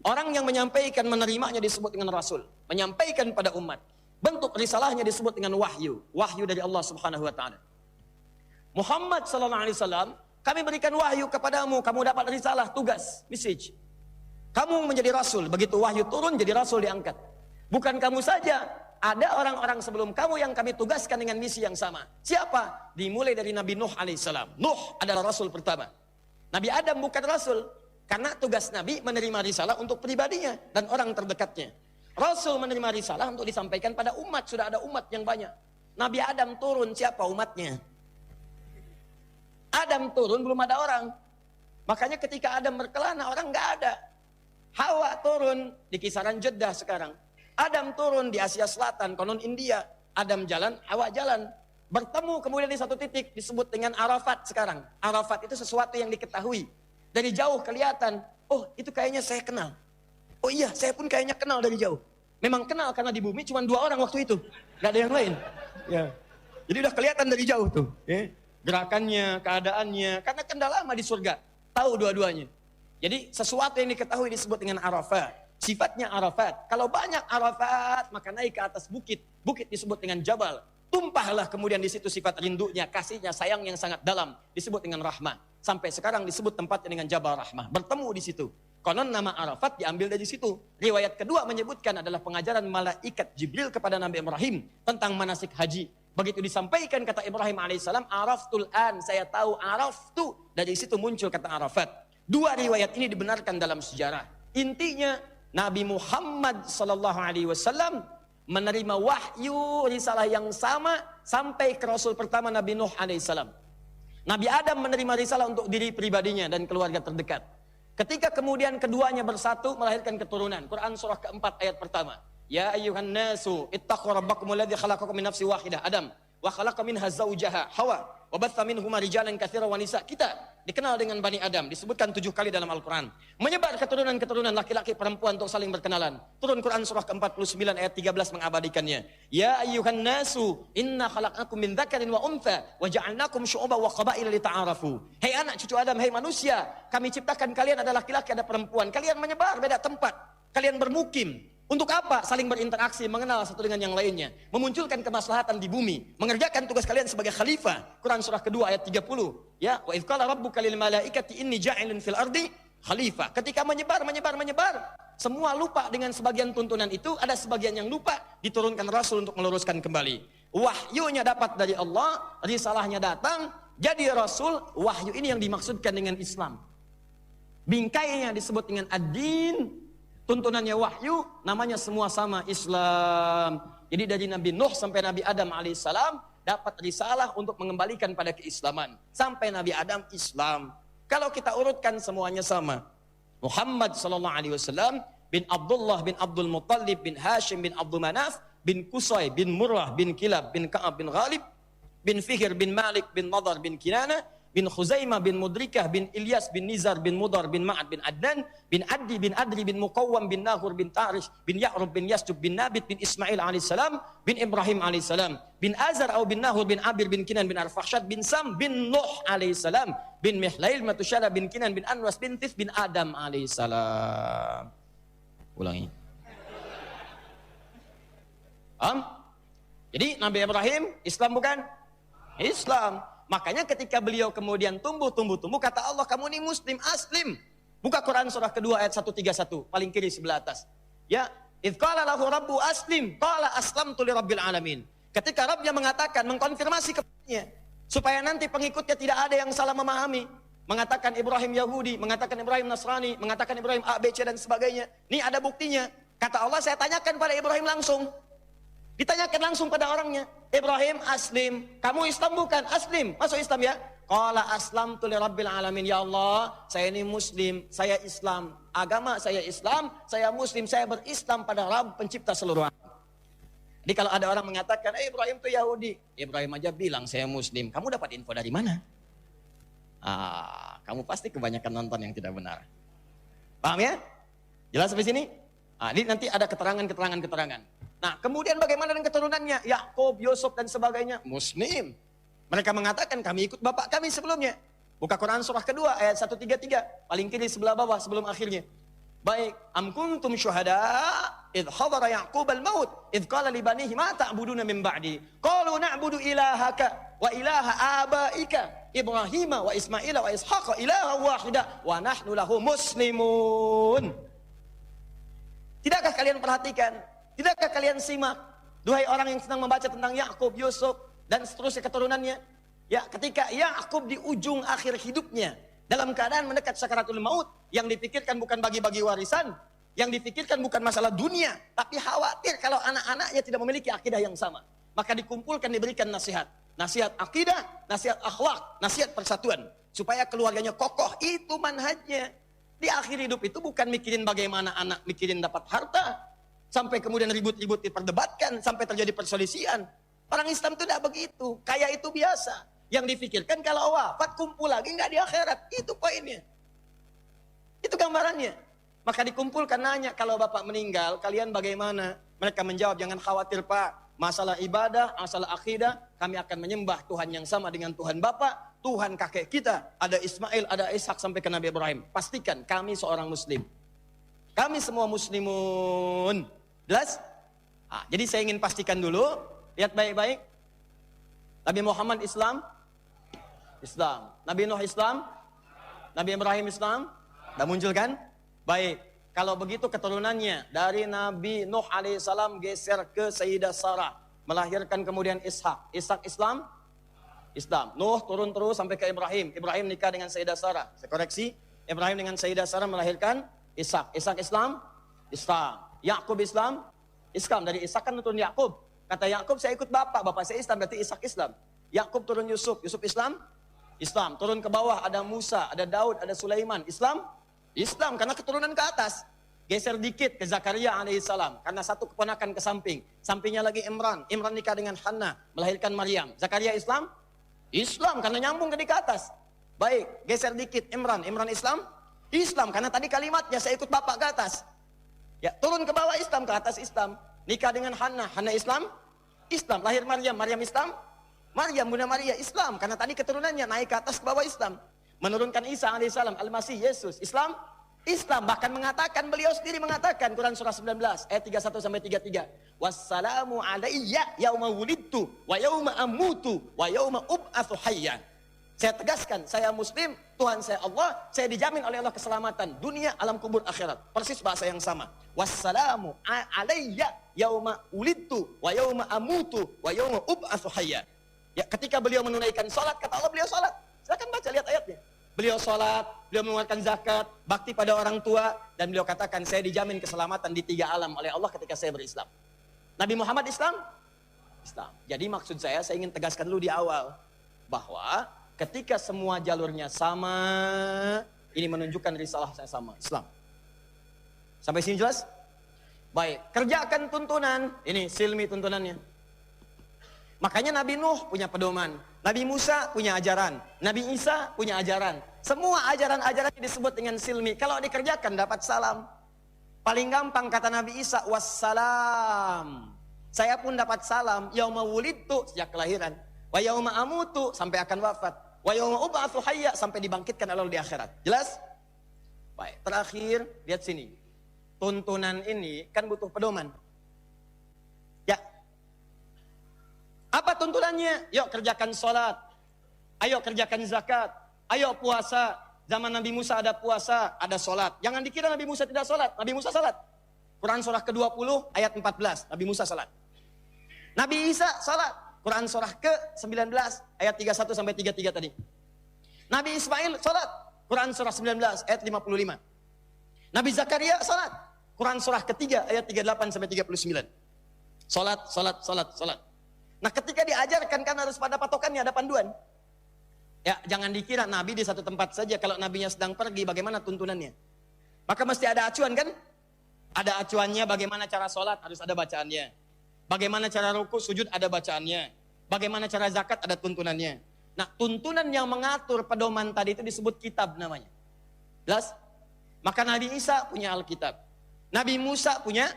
Orang yang menyampaikan, menerimanya disebut dengan rasul. Menyampaikan pada umat. Bentuk risalahnya disebut dengan wahyu. Wahyu dari Allah subhanahu wa ta'ala. Muhammad sallallahu alaihi wasallam, kami berikan wahyu kepadamu. Kamu dapat risalah, tugas, message. Kamu menjadi rasul. Begitu wahyu turun, jadi rasul diangkat. Bukan kamu saja. Ada orang-orang sebelum kamu yang kami tugaskan dengan misi yang sama. Siapa? Dimulai dari Nabi Nuh alaihissalam. Nuh adalah rasul pertama. Nabi Adam bukan rasul. Karena tugas Nabi menerima risalah untuk pribadinya dan orang terdekatnya. Rasul menerima risalah untuk disampaikan pada umat. Sudah ada umat yang banyak. Nabi Adam turun, siapa umatnya? Adam turun, belum ada orang. Makanya ketika Adam berkelana, orang nggak ada. Hawa turun di kisaran Jeddah sekarang. Adam turun di Asia Selatan, konon India. Adam jalan, Hawa jalan. Bertemu kemudian di satu titik disebut dengan Arafat sekarang. Arafat itu sesuatu yang diketahui. Dari jauh kelihatan, oh itu kayaknya saya kenal. Oh iya, saya pun kayaknya kenal dari jauh. Memang kenal karena di bumi cuma 2 orang waktu itu. Gak ada yang lain. Ya. Jadi udah kelihatan dari jauh tuh. Gerakannya, keadaannya. Karena kan udah lama di surga. Tahu dua-duanya. Jadi sesuatu yang diketahui disebut dengan Arafat. Sifatnya Arafat. Kalau banyak Arafat, maka naik ke atas bukit. Bukit disebut dengan Jabal. Tumpahlah kemudian di situ sifat rindunya, kasihnya, sayang yang sangat dalam. Disebut dengan Rahmah. Sampai sekarang disebut tempatnya dengan Jabal Rahmah. Bertemu di situ. Konon nama Arafat diambil dari situ. Riwayat kedua menyebutkan adalah pengajaran malaikat Jibril kepada Nabi Ibrahim tentang manasik haji. Begitu disampaikan kata Ibrahim alaihissalam, Araftul an, saya tahu Araftu. Dari situ muncul kata Arafat. 2 riwayat ini dibenarkan dalam sejarah. Intinya Nabi Muhammad sallallahu alaihi wasallam menerima wahyu risalah yang sama sampai ke Rasul pertama Nabi Nuh alaihissalam. Nabi Adam menerima risalah untuk diri pribadinya dan keluarga terdekat. Ketika kemudian keduanya bersatu melahirkan keturunan. Quran surah keempat ayat pertama. Ya ayyuhan nasu ittaqu rabbakumul ladzi khalaqakum min nafsin wahidah Adam wa khalaqa minha zawjaha Hawa wa batha minhuma rijalan katsiran wa nisa. Kita dikenal dengan Bani Adam, disebutkan 7 kali dalam Al-Quran. Menyebar keturunan-keturunan laki-laki perempuan untuk saling berkenalan. Turun Quran surah ke-49 ayat 13 mengabadikannya. Ya ayyuhan nasu inna khalaqnakum min dzakarin wa untha wa ja'alnakum syu'uban wa qabaila lita'arafu. Hei anak cucu Adam, hei manusia, kami ciptakan kalian ada laki-laki ada perempuan. Kalian menyebar beda tempat. Kalian bermukim Untuk apa? Saling berinteraksi, mengenal satu dengan yang lainnya, memunculkan kemaslahatan di bumi, mengerjakan tugas kalian sebagai khalifah. Quran surah kedua ayat 30. Ya, wa idz qala rabbuka lil malaikati inni ja'ilun fil ardi khalifah. Ketika menyebar, semua lupa dengan sebagian tuntunan itu, ada sebagian yang lupa, diturunkan Rasul untuk meluruskan kembali. Wahyunya dapat dari Allah, risalahnya datang, jadi Rasul. Wahyu ini yang dimaksudkan dengan Islam. Bingkainya disebut dengan ad-din, tuntunannya wahyu, namanya semua sama, Islam. Jadi dari Nabi Nuh sampai Nabi Adam alaihissalam dapat risalah untuk mengembalikan pada keislaman. Sampai Nabi Adam Islam. Kalau kita urutkan semuanya sama. Muhammad sallallahu alaihi wasallam bin Abdullah bin Abdul Muttalib bin Hashim bin Abdul Manaf bin Qusay bin Murrah bin Kilab bin Ka'ab bin Ghalib bin Fihr bin Malik bin Nadar bin Kinana bin Khuzaimah bin Mudrikah bin Ilyas bin Nizar bin Mudar bin Ma'ad bin Adnan bin Addi bin Adri bin Muqawwam bin Nahur bin Tarish bin Ya'rub bin Yasjub bin Nabit bin Ismail alaihissalam bin Ibrahim alaihissalam bin Azar au bin Nahur bin Abir bin Kinan bin Arfakhshad bin Sam bin Nuh alaihissalam bin Mihlail Matushala bin Kinan bin Anwas bin Tif bin Adam alaihissalam. Ulangi. Jadi Nabi Ibrahim Islam bukan? Islam. Makanya ketika beliau kemudian tumbuh, kata Allah, kamu ini muslim, aslim. Buka Quran surah kedua ayat 131, paling kiri sebelah atas. Ya, idz qala lahu rabbu aslim, qala aslamtu lirabbil alamin. Ketika Rabbnya mengatakan, mengkonfirmasi kepadanya, supaya nanti pengikutnya tidak ada yang salah memahami. Mengatakan Ibrahim Yahudi, mengatakan Ibrahim Nasrani, mengatakan Ibrahim A, B, C dan sebagainya. Ini ada buktinya. Kata Allah, saya tanyakan pada Ibrahim langsung. Ditanyakan langsung pada orangnya. Ibrahim aslim, kamu Islam bukan? Aslim, masuk Islam ya. Qala aslamtu lirabbil alamin. Ya Allah, saya ini muslim, saya Islam. Agama saya Islam, saya muslim, saya berislam pada Rabb pencipta seluruh alam. Jadi kalau ada orang mengatakan, Ibrahim itu Yahudi, Ibrahim aja bilang saya muslim. Kamu dapat info dari mana? Kamu pasti kebanyakan nonton yang tidak benar. Paham ya? Jelas sampai sini? Ini nanti ada keterangan. Nah, kemudian bagaimana dengan keturunannya? Yakub, Yusuf dan sebagainya, muslim. Mereka mengatakan kami ikut bapak kami sebelumnya. Buka Quran surah kedua ayat 133, paling kiri sebelah bawah sebelum akhirnya. Baik, am kuntum syuhada idh hadara Yaqub al-maut idh qala li banihi ma ta'buduna min ba'di qalu na'budu ilahaka wa ilaha abaika Ibrahim wa Ismail wa Ishaq ilaha wahida wa nahnu lahu muslimun. Tidakkah kalian perhatikan? Tidakkah kalian simak? Duhai orang yang senang membaca tentang Yakub, Yusuf dan seterusnya keturunannya. Ya, ketika Yakub di ujung akhir hidupnya dalam keadaan mendekat sakaratul maut, yang dipikirkan bukan bagi-bagi warisan, yang dipikirkan bukan masalah dunia, tapi khawatir kalau anak-anaknya tidak memiliki akidah yang sama. Maka dikumpulkan, diberikan nasihat. Nasihat akidah, nasihat akhlak, nasihat persatuan. Supaya keluarganya kokoh, itu manhajnya. Di akhir hidup itu bukan mikirin bagaimana anak mikirin dapat harta, sampai kemudian ribut-ribut diperdebatkan, sampai terjadi perselisihan. Orang Islam itu tidak begitu, kaya itu biasa. Yang difikirkan kalau wafat kumpul lagi nggak di akhirat, itu poinnya. Itu gambarannya. Maka dikumpulkan nanya, kalau bapak meninggal, kalian bagaimana? Mereka menjawab, jangan khawatir pak, masalah ibadah, masalah akidah, kami akan menyembah Tuhan yang sama dengan Tuhan bapak, Tuhan kakek kita, ada Ismail, ada Ishak sampai ke Nabi Ibrahim. Pastikan kami seorang muslim. Kami semua muslimun. Jelas? Jadi saya ingin pastikan dulu, lihat baik-baik. Nabi Muhammad Islam? Islam. Nabi Nuh Islam? Nabi Ibrahim Islam? Sudah muncul kan? Baik. Kalau begitu keturunannya dari Nabi Nuh alaihissalam geser ke Sayyidah Sarah. Melahirkan kemudian Ishak. Ishak Islam? Islam. Nuh turun terus sampai ke Ibrahim. Ibrahim nikah dengan Sayyidah Sarah. Saya koreksi. Ibrahim dengan Sayyidah Sarah melahirkan Ishak. Ishak Islam? Islam. Yakub Islam? Islam. Dari Ishak kan turun Yakub. Kata Yakub, saya ikut bapak. Bapak saya Islam, berarti Ishak Islam. Yakub turun Yusuf. Yusuf Islam? Islam. Turun ke bawah ada Musa, ada Daud, ada Sulaiman. Islam? Islam. Karena keturunan ke atas. Geser dikit ke Zakaria alaihissalam. Karena satu keponakan ke samping. Sampingnya lagi Imran. Imran nikah dengan Hannah. Melahirkan Maryam. Zakaria Islam? Islam. Karena nyambung ke atas. Baik. Geser dikit Imran. Imran Islam? Islam. Karena tadi kalimatnya saya ikut bapak ke atas. Ya, turun ke bawah Islam, ke atas Islam. Nikah dengan Hannah. Hannah Islam? Islam. Lahir Maryam. Maryam Islam? Maryam, Bunda Maria Islam. Karena tadi keturunannya naik ke atas ke bawah Islam. Menurunkan Isa alaihissalam. Al-Masih Yesus. Islam? Islam. Bahkan mengatakan, beliau sendiri mengatakan, Quran surah 19 ayat 31 sampai 33. Wassalamu alayya yauma wulidtu wa yauma amutu wa yauma ub'atsu hayya. Saya tegaskan, saya muslim, Tuhan saya Allah, saya dijamin oleh Allah keselamatan dunia, alam kubur, akhirat. Persis bahasa yang sama. Wassalamu alayya yauma wulidtu wa yauma amutu wa yauma ub'atsu hayya. Ya, ketika beliau menunaikan salat, kata Allah beliau salat. Silakan baca, lihat ayatnya. Beliau sholat, beliau mengeluarkan zakat, bakti pada orang tua, dan beliau katakan, saya dijamin keselamatan di 3 alam oleh Allah ketika saya berislam. Nabi Muhammad Islam? Islam. Jadi maksud saya ingin tegaskan dulu di awal, bahwa ketika semua jalurnya sama, ini menunjukkan risalah saya sama, Islam. Sampai sini jelas? Baik, kerjakan tuntunan, ini silmi tuntunannya. Makanya Nabi Nuh punya pedoman, Nabi Musa punya ajaran, Nabi Isa punya ajaran. Semua ajaran-ajaran disebut dengan silmi. Kalau dikerjakan dapat salam. Paling gampang kata Nabi Isa, wassalam. Saya pun dapat salam, yauma wulidtu, sejak kelahiran. Wa yauma amutu, sampai akan wafat. Wa yauma ub'atsu hayya, sampai dibangkitkan oleh Allah di akhirat. Jelas? Baik, terakhir, lihat sini. Tuntunan ini kan butuh pedoman. Ya. Apa tuntunannya? Yuk kerjakan sholat. Ayo kerjakan zakat. Ayo puasa. Zaman Nabi Musa ada puasa, ada sholat. Jangan dikira Nabi Musa tidak sholat. Nabi Musa sholat. Quran surah ke-20 ayat 14. Nabi Musa sholat. Nabi Isa sholat. Quran surah ke-19 ayat 31 sampai 33 tadi. Nabi Ismail sholat. Quran surah 19 ayat 55. Nabi Zakaria sholat. Quran surah ke-3 ayat 38 sampai 39. Sholat, sholat, sholat, sholat. Nah ketika diajarkan kan harus pada patokannya, ada panduan. Ya jangan dikira Nabi di satu tempat saja, kalau Nabinya sedang pergi bagaimana tuntunannya. Maka mesti ada acuan kan? Ada acuannya bagaimana cara sholat, harus ada bacaannya. Bagaimana cara ruku, sujud, ada bacaannya. Bagaimana cara zakat, ada tuntunannya. Nah tuntunan yang mengatur pedoman tadi itu disebut kitab namanya. Jelas? Maka Nabi Isa punya Alkitab. Nabi Musa punya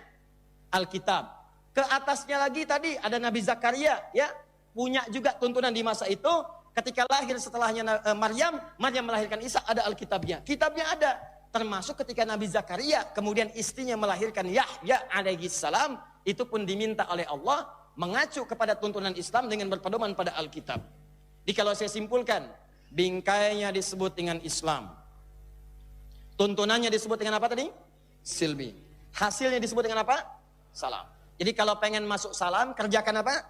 Alkitab. Ke atasnya lagi tadi ada Nabi Zakaria, ya, punya juga tuntunan di masa itu. Ketika lahir setelahnya Maryam melahirkan Isa, ada Alkitabnya. Kitabnya ada, termasuk ketika Nabi Zakaria kemudian istrinya melahirkan Yahya alaihi salam, itu pun diminta oleh Allah mengacu kepada tuntunan Islam dengan berpedoman pada Alkitab. Jadi kalau saya simpulkan, bingkainya disebut dengan Islam. Tuntunannya disebut dengan apa tadi? Silmi. Hasilnya disebut dengan apa? Salam. Jadi kalau pengen masuk salam, kerjakan apa?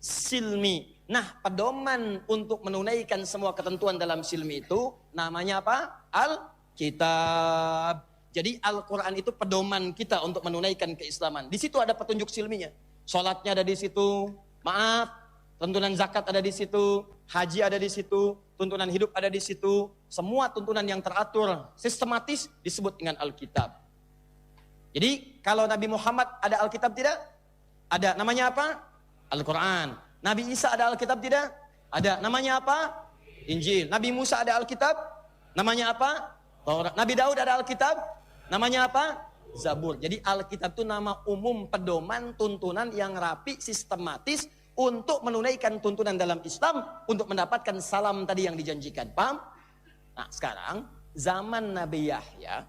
Silmi. Nah, pedoman untuk menunaikan semua ketentuan dalam silmi itu namanya apa? Alkitab. Jadi Al-Quran itu pedoman kita untuk menunaikan keislaman. Di situ ada petunjuk silminya. Sholatnya ada di situ. Maaf, tuntunan zakat ada di situ. Haji ada di situ. Tuntunan hidup ada di situ. Semua tuntunan yang teratur, sistematis disebut dengan Alkitab. Jadi kalau Nabi Muhammad ada Alkitab tidak? Ada. Namanya apa? Al-Quran. Nabi Isa ada Alkitab tidak? Ada. Namanya apa? Injil. Nabi Musa ada Alkitab? Namanya apa? Taurat. Nabi Daud ada Alkitab? Namanya apa? Zabur. Jadi Alkitab itu nama umum, pedoman, tuntunan yang rapi, sistematis untuk menunaikan tuntunan dalam Islam untuk mendapatkan salam tadi yang dijanjikan. Paham? Nah sekarang zaman Nabi Yahya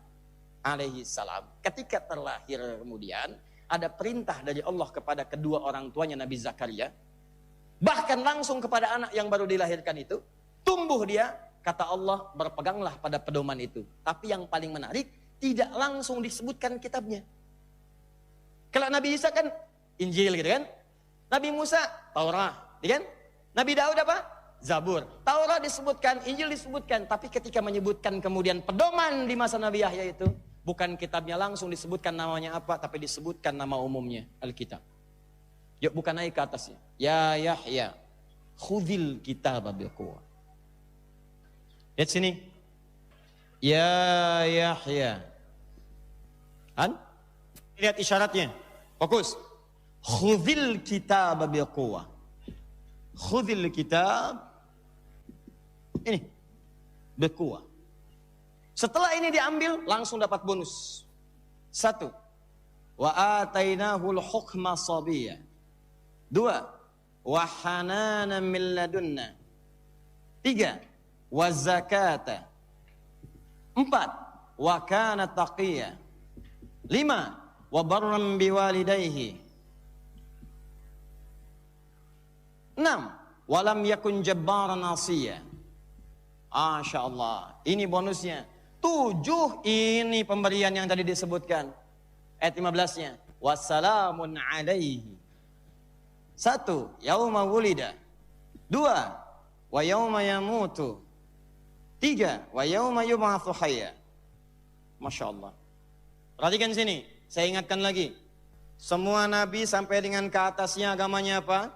alaihi salam, ketika terlahir kemudian ada perintah dari Allah kepada kedua orang tuanya Nabi Zakaria, bahkan langsung kepada anak yang baru dilahirkan itu, tumbuh dia, kata Allah, berpeganglah pada pedoman itu. Tapi yang paling menarik, tidak langsung disebutkan kitabnya. Kalau Nabi Isa kan Injil gitu kan, Nabi Musa Taurat, gitu kan? Nabi Daud apa? Zabur. Taurat disebutkan, Injil disebutkan, tapi ketika menyebutkan kemudian pedoman di masa Nabi Yahya itu, bukan kitabnya langsung disebutkan namanya apa, tapi disebutkan nama umumnya, Alkitab. Yuk bukan naik ke atasnya. Ya Yahya, khudhil kitaba biquwwah. Lihat sini. Ya Yahya. Kan? Lihat isyaratnya. Fokus. Khudhil kitaba biquwwah. Khudhil kitab. Ini. Biquwwah. Setelah ini diambil, langsung dapat bonus. 1. Wa atainahul hukma sabiyya. 2. Wa hananan min ladunna. 3. Wa zakata. 4. wa kana taqiyya. 5 wa barran biwalidayhi. 6 wa lam yakun jabbaran 'asiyya. Masya Allah, ini bonusnya. 7 ini pemberian yang tadi disebutkan. Ayat 15-nya. Wassalamun alaihi. 1 yauma wulida. 2 wa yauma yamutu. 3 wa yauma yub'atsu hayya. Masya Allah. Perhatikan sini, saya ingatkan lagi. Semua nabi sampai dengan ke atasnya agamanya apa?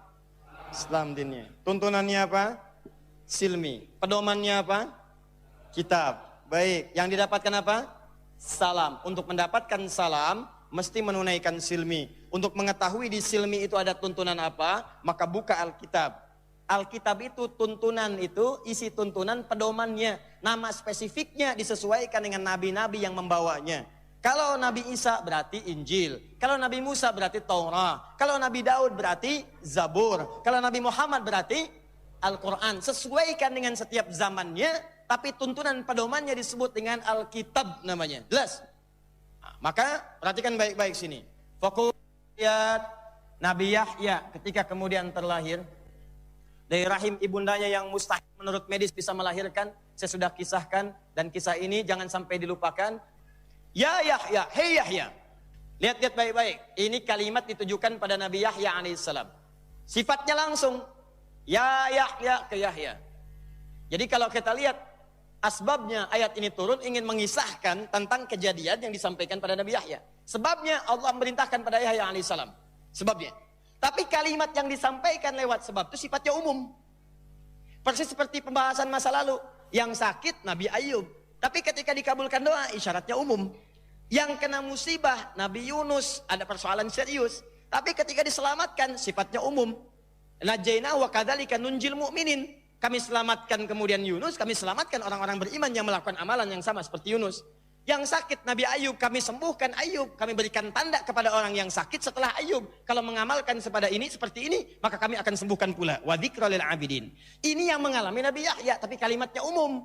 Islam dinnya. Tuntunannya apa? Silmi. Pedomannya apa? Kitab. Baik, yang didapatkan apa? Salam. Untuk mendapatkan salam, mesti menunaikan silmi. Untuk mengetahui di silmi itu ada tuntunan apa, maka buka Alkitab. Alkitab itu tuntunan itu, isi tuntunan pedomannya. Nama spesifiknya disesuaikan dengan nabi-nabi yang membawanya. Kalau Nabi Isa berarti Injil. Kalau Nabi Musa berarti Taurat. Kalau Nabi Daud berarti Zabur. Kalau Nabi Muhammad berarti Al-Quran. Sesuaikan dengan setiap zamannya, tapi tuntunan pedomannya disebut dengan Alkitab namanya. Jelas? Nah, maka perhatikan baik-baik sini. Fokus Nabi Yahya ketika kemudian terlahir dari rahim ibundanya yang mustahil menurut medis bisa melahirkan. Saya sudah kisahkan, dan kisah ini jangan sampai dilupakan. Ya Yahya, hei Yahya. Lihat-lihat baik-baik. Ini kalimat ditujukan pada Nabi Yahya alaihissalam. Sifatnya langsung. Ya Yahya ke Yahya. Jadi kalau kita lihat asbabnya ayat ini turun ingin mengisahkan tentang kejadian yang disampaikan pada Nabi Yahya. Sebabnya Allah memerintahkan pada Yahya alaihissalam. Sebabnya. Tapi kalimat yang disampaikan lewat sebab itu sifatnya umum. Persis seperti pembahasan masa lalu. Yang sakit Nabi Ayub. Tapi ketika dikabulkan doa, isyaratnya umum. Yang kena musibah, Nabi Yunus, ada persoalan serius. Tapi ketika diselamatkan, sifatnya umum. Najaina wa kadzalika nunjil mu'minin. Kami selamatkan kemudian Yunus, kami selamatkan orang-orang beriman yang melakukan amalan yang sama seperti Yunus. Yang sakit Nabi Ayub, kami sembuhkan Ayub. Kami berikan tanda kepada orang yang sakit setelah Ayub. Kalau mengamalkan seperti ini, maka kami akan sembuhkan pula. Wa dzikra lil abidin. Ini yang mengalami Nabi Yahya, tapi kalimatnya umum.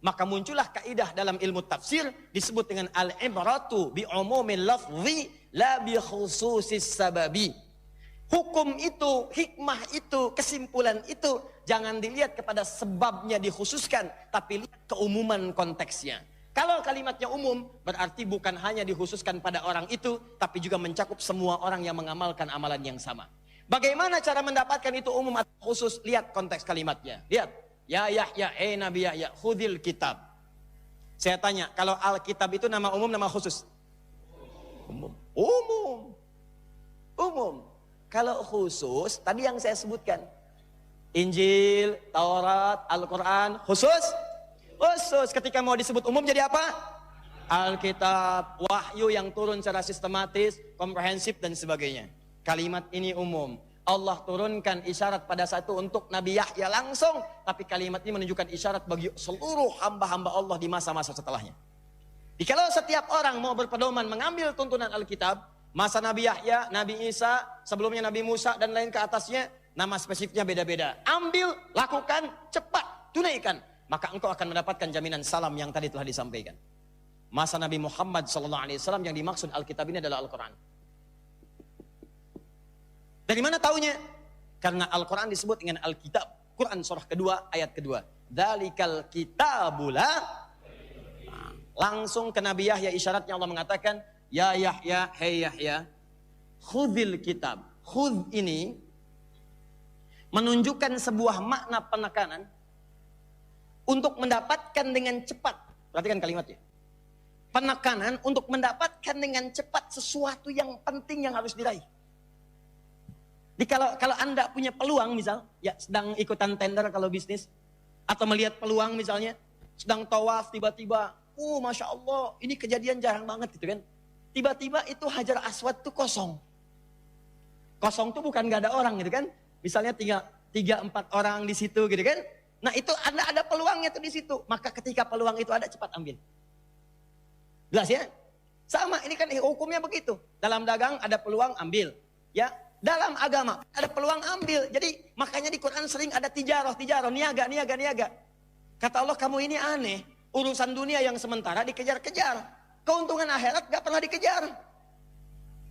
Maka muncullah kaidah dalam ilmu tafsir disebut dengan al-ibratu bi umumil lafzi la bi khususis sababi. Hukum itu, hikmah itu, kesimpulan itu jangan dilihat kepada sebabnya dikhususkan, tapi lihat keumuman konteksnya. Kalau kalimatnya umum berarti bukan hanya dikhususkan pada orang itu, tapi juga mencakup semua orang yang mengamalkan amalan yang sama. Bagaimana cara mendapatkan itu umum atau khusus? Lihat konteks kalimatnya. Lihat. Ya Yahya, Nabi Yahya, khudil kitab. Saya tanya, kalau Alkitab itu nama umum, nama khusus? Umum. Umum. Umum. Kalau khusus, tadi yang saya sebutkan. Injil, Taurat, Al-Quran, khusus? Khusus. Ketika mau disebut umum jadi apa? Alkitab, wahyu yang turun secara sistematis, komprehensif dan sebagainya. Kalimat ini umum. Allah turunkan isyarat pada saat itu untuk Nabi Yahya langsung. Tapi kalimat ini menunjukkan isyarat bagi seluruh hamba-hamba Allah di masa-masa setelahnya. Jadi kalau setiap orang mau berpedoman mengambil tuntunan Alkitab, masa Nabi Yahya, Nabi Isa, sebelumnya Nabi Musa dan lain ke atasnya, nama spesifiknya beda-beda. Ambil, lakukan, cepat, tunaikan. Maka engkau akan mendapatkan jaminan salam yang tadi telah disampaikan. Masa Nabi Muhammad SAW yang dimaksud Alkitab ini adalah Al-Quran. Dari mana taunya? Karena Al-Quran disebut dengan Alkitab. Quran surah kedua, ayat kedua. Dzalikal kitabula. Langsung ke Nabi Yahya isyaratnya Allah mengatakan, Ya Yahya, hei Yahya, khudil kitab. Khud ini menunjukkan sebuah makna penekanan untuk mendapatkan dengan cepat. Perhatikan kalimatnya. Penekanan untuk mendapatkan dengan cepat sesuatu yang penting yang harus diraih. Jadi kalau Anda punya peluang misal, ya sedang ikutan tender kalau bisnis, atau melihat peluang misalnya, sedang tawaf tiba-tiba, Masya Allah, ini kejadian jarang banget gitu kan. Tiba-tiba itu Hajar Aswad itu kosong. Kosong tuh bukan gak ada orang gitu kan. Misalnya 3-4 orang di situ gitu kan. Nah itu Anda ada peluangnya tuh di situ. Maka ketika peluang itu ada cepat ambil. Jelas ya? Sama, ini kan hukumnya begitu. Dalam dagang ada peluang ambil. Ya. Dalam agama ada peluang ambil. Jadi makanya di Quran sering ada tijarah, niaga. Kata Allah, kamu ini aneh. Urusan dunia yang sementara dikejar-kejar. Keuntungan akhirat gak pernah dikejar.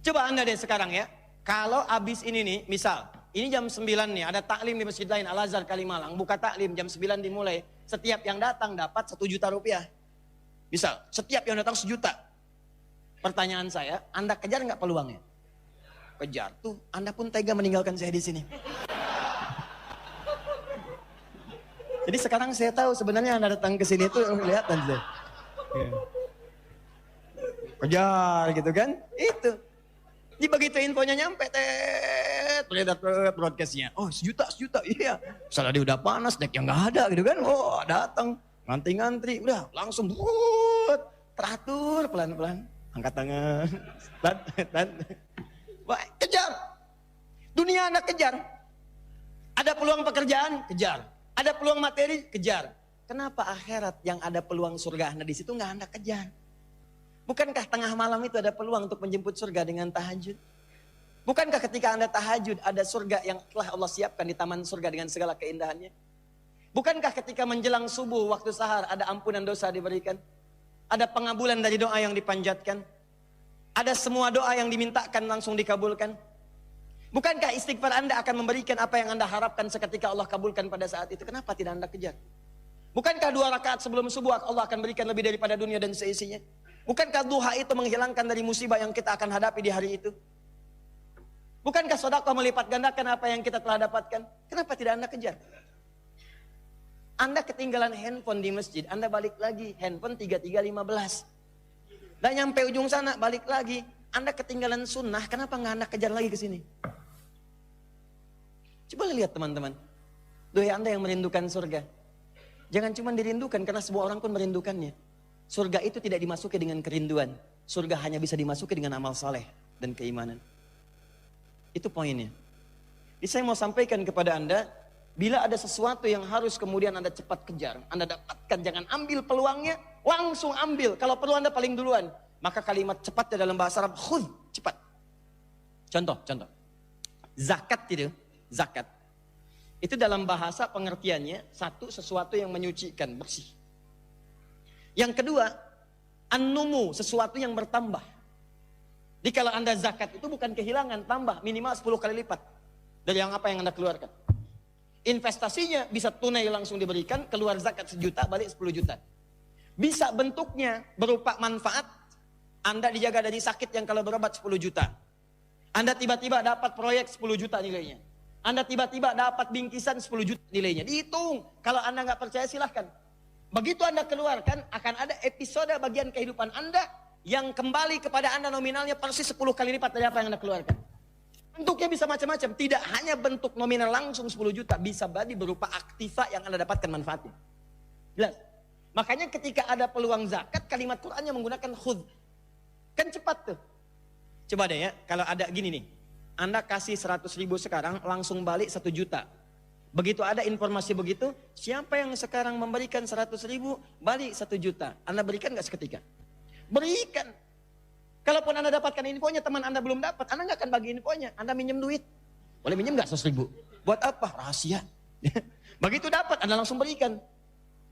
Coba Anda deh sekarang ya. Kalau abis ini nih, misal, ini jam 9 nih, ada taklim di masjid lain, Al-Azhar Kalimalang, buka taklim, jam 9 dimulai. Setiap yang datang dapat 1 juta rupiah. Misal, setiap yang datang 1 juta. Pertanyaan saya, Anda kejar nggak peluangnya? Kejar. Tuh, Anda pun tega meninggalkan saya di sini. Jadi sekarang saya tahu sebenarnya Anda datang ke sini itu kelihatan saya. Kejar gitu kan? Itu. Jadi begitu infonya nyampe, beredar broadcastnya. Oh 1 juta, iya. Salah dia udah panas, deck yang nggak ada gitu kan. Oh datang, ngantri-ngantri, udah langsung teratur pelan-pelan. Angkat tangan, Wah, kejar. Dunia Anda kejar. Ada peluang pekerjaan, kejar. Ada peluang materi, kejar. Kenapa akhirat yang ada peluang surga Anda di situ nggak Anda kejar? Bukankah tengah malam itu ada peluang untuk menjemput surga dengan tahajud? Bukankah ketika Anda tahajud ada surga yang telah Allah siapkan di taman surga dengan segala keindahannya? Bukankah ketika menjelang subuh waktu sahar ada ampunan dosa diberikan? Ada pengabulan dari doa yang dipanjatkan? Ada semua doa yang dimintakan langsung dikabulkan? Bukankah istighfar Anda akan memberikan apa yang Anda harapkan seketika Allah kabulkan pada saat itu? Kenapa tidak Anda kejar? Bukankah 2 rakaat sebelum subuh Allah akan berikan lebih daripada dunia dan seisinya? Bukankah duha itu menghilangkan dari musibah yang kita akan hadapi di hari itu? Bukankah sedekah melipat gandakan apa yang kita telah dapatkan? Kenapa tidak Anda kejar? Anda ketinggalan handphone di masjid, Anda balik lagi, handphone 3315. Dan nyampe ujung sana, balik lagi. Anda ketinggalan sunnah, kenapa nggak Anda kejar lagi ke sini? Coba lihat teman-teman. Doa Anda yang merindukan surga. Jangan cuma dirindukan, karena semua orang pun merindukannya. Surga itu tidak dimasuki dengan kerinduan. Surga hanya bisa dimasuki dengan amal saleh dan keimanan. Itu poinnya. Jadi saya mau sampaikan kepada Anda, bila ada sesuatu yang harus kemudian Anda cepat kejar, Anda dapatkan, jangan ambil peluangnya, langsung ambil. Kalau perlu Anda paling duluan, maka kalimat cepatnya dalam bahasa Arab, khudh, cepat. Contoh. Zakat itu, zakat. Itu dalam bahasa pengertiannya, satu, sesuatu yang menyucikan, bersih. Yang kedua, an-numu, sesuatu yang bertambah. Jadi kalau Anda zakat itu bukan kehilangan, tambah minimal 10 kali lipat dari yang apa yang Anda keluarkan. Investasinya bisa tunai langsung diberikan, keluar zakat 1 juta, balik 10 juta. Bisa bentuknya berupa manfaat, Anda dijaga dari sakit yang kalau berobat 10 juta. Anda tiba-tiba dapat proyek 10 juta nilainya. Anda tiba-tiba dapat bingkisan 10 juta nilainya. Dihitung, kalau Anda nggak percaya silahkan. Begitu Anda keluarkan, akan ada episode bagian kehidupan Anda yang kembali kepada Anda nominalnya persis 10 kali lipat dari apa yang Anda keluarkan. Bentuknya bisa macam-macam, tidak hanya bentuk nominal langsung 10 juta, bisa badi berupa aktiva yang Anda dapatkan manfaatnya. Jelas? Makanya ketika ada peluang zakat, kalimat Qur'annya menggunakan khudh. Kan cepat tuh. Coba deh ya, kalau ada gini nih, Anda kasih 100 ribu sekarang, langsung balik 1 juta. Begitu ada informasi begitu, siapa yang sekarang memberikan 100 ribu, balik 1 juta. Anda berikan gak seketika? Berikan. Kalaupun Anda dapatkan infonya, teman Anda belum dapat, Anda gak akan bagi infonya. Anda minjem duit. Boleh minjem gak 100 ribu? Buat apa? Rahasia. Begitu dapat, Anda langsung berikan.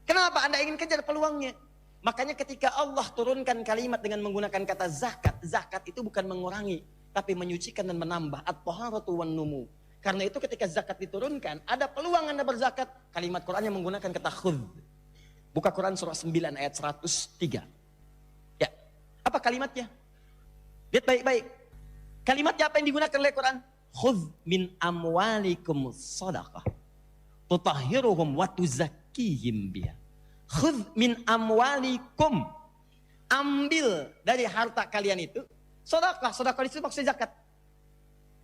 Kenapa? Anda ingin kejar peluangnya. Makanya ketika Allah turunkan kalimat dengan menggunakan kata zakat, zakat itu bukan mengurangi, tapi menyucikan dan menambah. At-taharatu wan numu. Karena itu ketika zakat diturunkan, ada peluang Anda berzakat. Kalimat Qur'annya menggunakan kata khudh. Buka Quran surah 9 ayat 103. Ya, apa kalimatnya? Lihat baik-baik. Kalimatnya apa yang digunakan oleh Quran? Khudh min amwalikum sadaqah. Tutahhiruhum wa tuzakkihim biha. Khudh min amwalikum. Ambil dari harta kalian itu. Sedekah, sedekah itu maksudnya zakat.